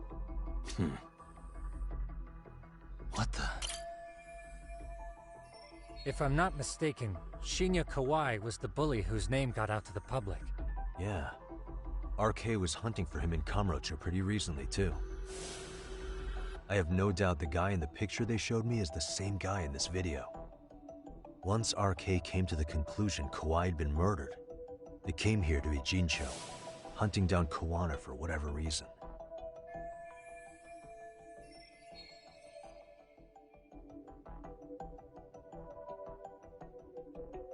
What the? If I'm not mistaken, Shinya Kawai was the bully whose name got out to the public. Yeah. RK was hunting for him in Kamurocho pretty recently, too. I have no doubt the guy in the picture they showed me is the same guy in this video. Once RK came to the conclusion Kawai had been murdered, they came here to Ijincho, hunting down Kawana for whatever reason.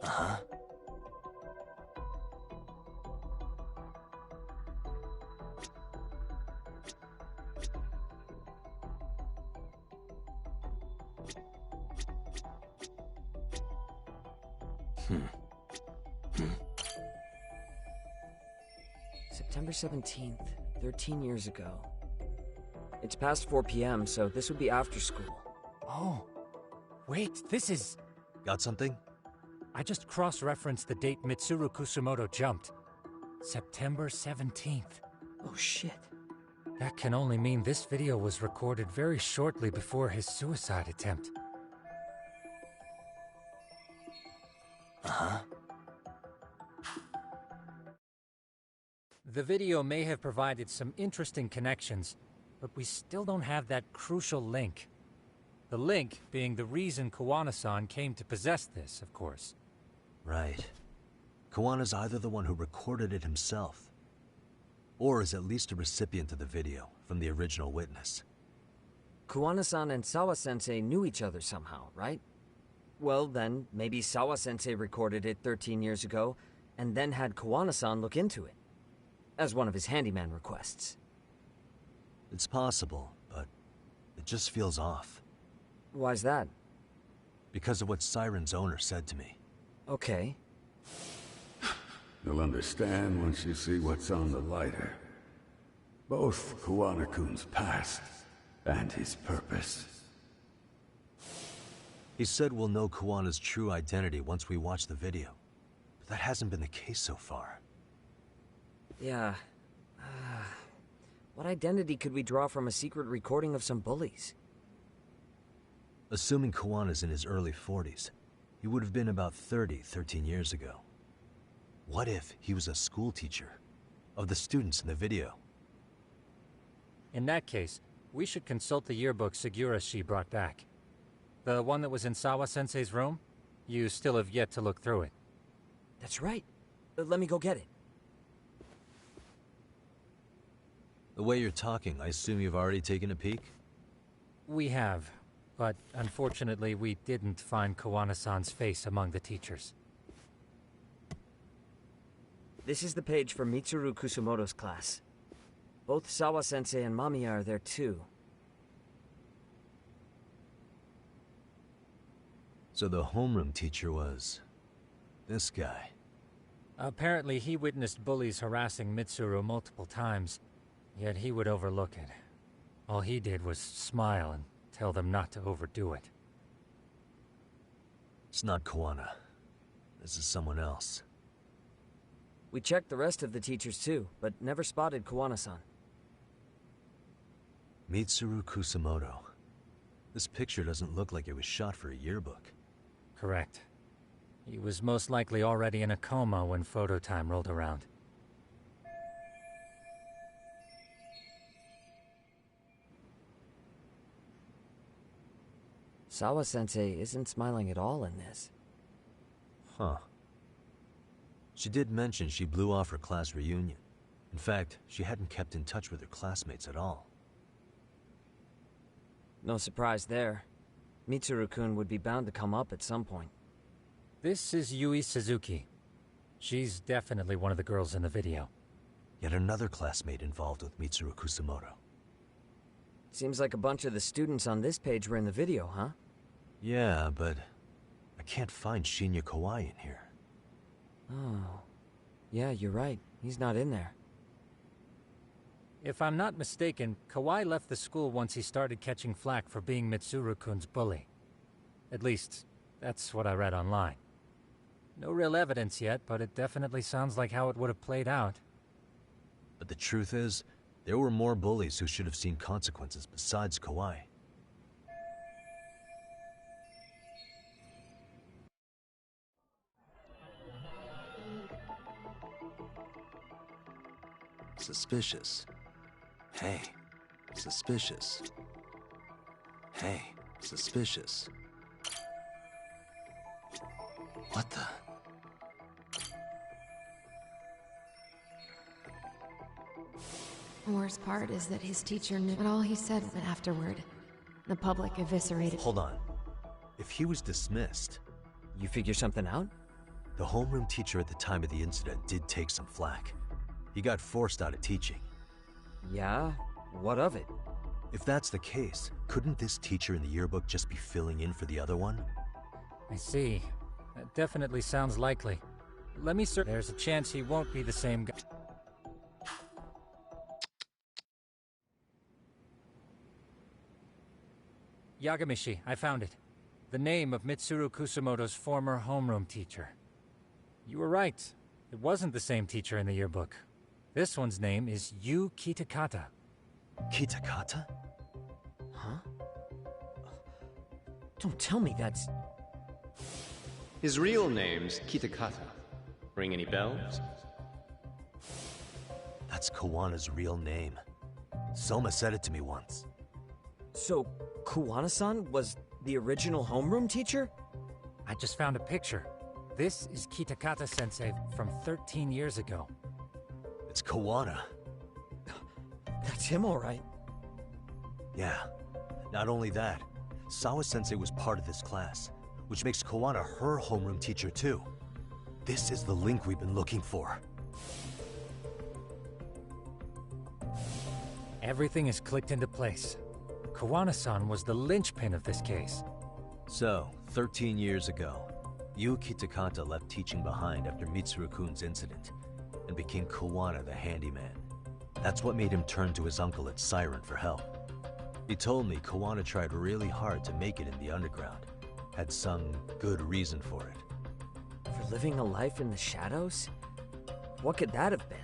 Uh-huh. September 17th, 13 years ago. It's past 4 p.m., so this would be after school. Oh, wait, this is... Got something? I just cross-referenced the date Mitsuru Kusamoto jumped. September 17th. Oh shit. That can only mean this video was recorded very shortly before his suicide attempt. Uh-huh. The video may have provided some interesting connections, but we still don't have that crucial link. The link being the reason Kawana-san came to possess this, of course. Right. Kawana's either the one who recorded it himself, or is at least a recipient of the video from the original witness. Kawana-san and Sawa-sensei knew each other somehow, right? Well then, maybe Sawa-sensei recorded it 13 years ago, and then had Kawana-san look into it, as one of his handyman requests. It's possible, but it just feels off. Why's that? Because of what Siren's owner said to me. Okay. You'll understand once you see what's on the lighter. Both Kawana-kun's past and his purpose. He said we'll know Kawana's true identity once we watch the video. But that hasn't been the case so far. Yeah. What identity could we draw from a secret recording of some bullies? Assuming Kawana's in his early 40s, he would have been about 13 years ago. What if he was a school teacher of the students in the video? In that case, we should consult the yearbook Segura-shi brought back. The one that was in Sawa-sensei's room? You still have yet to look through it. That's right. Let me go get it. The way you're talking, I assume you've already taken a peek? We have, but unfortunately we didn't find Kawana-san's face among the teachers. This is the page for Mitsuru Kusumoto's class. Both Sawa-sensei and Mamiya are there too. So the homeroom teacher was... this guy. Apparently he witnessed bullies harassing Mitsuru multiple times, yet he would overlook it. All he did was smile and tell them not to overdo it. It's not Kawana. This is someone else. We checked the rest of the teachers too, but never spotted Kawana-san. Mitsuru Kusumoto. This picture doesn't look like it was shot for a yearbook. Correct. He was most likely already in a coma when photo time rolled around. Sawa-sensei isn't smiling at all in this. Huh. She did mention she blew off her class reunion. In fact, she hadn't kept in touch with her classmates at all. No surprise there. Mitsuru-kun would be bound to come up at some point. This is Yui Suzuki. She's definitely one of the girls in the video. Yet another classmate involved with Mitsuru Kusumoto. Seems like a bunch of the students on this page were in the video, huh? Yeah, but I can't find Shinya Kawai in here. Oh. Yeah, you're right. He's not in there. If I'm not mistaken, Kawai left the school once he started catching flack for being Mitsuru-kun's bully. At least, that's what I read online. No real evidence yet, but it definitely sounds like how it would have played out. But the truth is, there were more bullies who should have seen consequences besides Kawai. Suspicious. Hey, suspicious. Hey, suspicious. What the? The worst part is that his teacher knew, but all he said afterward. The public eviscerated. Hold on. If he was dismissed... You figure something out? The homeroom teacher at the time of the incident did take some flack. He got forced out of teaching. Yeah? What of it? If that's the case, couldn't this teacher in the yearbook just be filling in for the other one? I see. That definitely sounds likely. Let me search. There's a chance he won't be the same guy. Yagamishi, I found it. The name of Mitsuru Kusumoto's former homeroom teacher. You were right. It wasn't the same teacher in the yearbook. This one's name is Yu Kitakata. Kitakata? Huh? Don't tell me that's... His real name's Kitakata. Ring any bells? That's Kawana's real name. Soma said it to me once. So, Kawana-san was the original homeroom teacher? I just found a picture. This is Kitakata-sensei from 13 years ago. It's Kawana. That's him, all right. Yeah. Not only that, Sawa-sensei was part of this class, which makes Kawana her homeroom teacher too. This is the link we've been looking for. Everything is clicked into place. Kawana-san was the linchpin of this case. So, 13 years ago, Yu Kitakata left teaching behind after Mitsuru-kun's incident, and became Kawana the handyman. That's what made him turn to his uncle at Siren for help. He told me Kawana tried really hard to make it in the underground. Had some good reason for it. For living a life in the shadows? What could that have been?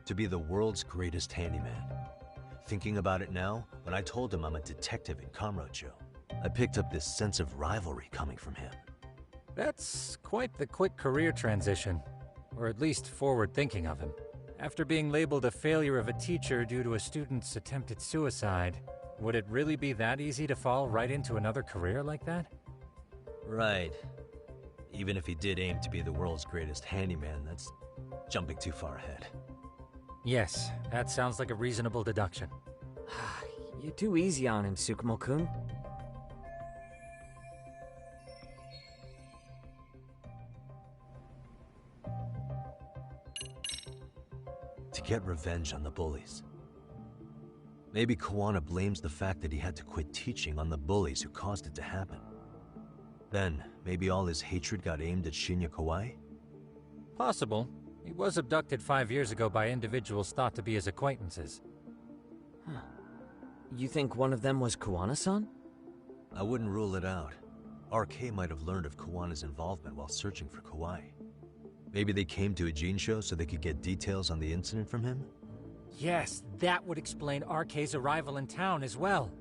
To be the world's greatest handyman. Thinking about it now, when I told him I'm a detective in Kamurocho, I picked up this sense of rivalry coming from him. That's quite the quick career transition, or at least forward thinking of him. After being labeled a failure of a teacher due to a student's attempted suicide, would it really be that easy to fall right into another career like that? Right. Even if he did aim to be the world's greatest handyman, that's jumping too far ahead. Yes, that sounds like a reasonable deduction. You're too easy on him, Tsukumo-kun. To get revenge on the bullies. Maybe Kuwana blames the fact that he had to quit teaching on the bullies who caused it to happen. Then, maybe all his hatred got aimed at Shinya Kawai? Possible. He was abducted 5 years ago by individuals thought to be his acquaintances. Huh. You think one of them was Kuwana-san? I wouldn't rule it out. RK might have learned of Kawana's involvement while searching for Kawai. Maybe they came to Ejinsho so they could get details on the incident from him? Yes, that would explain RK's arrival in town as well.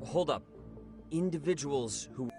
Hold up. Individuals who...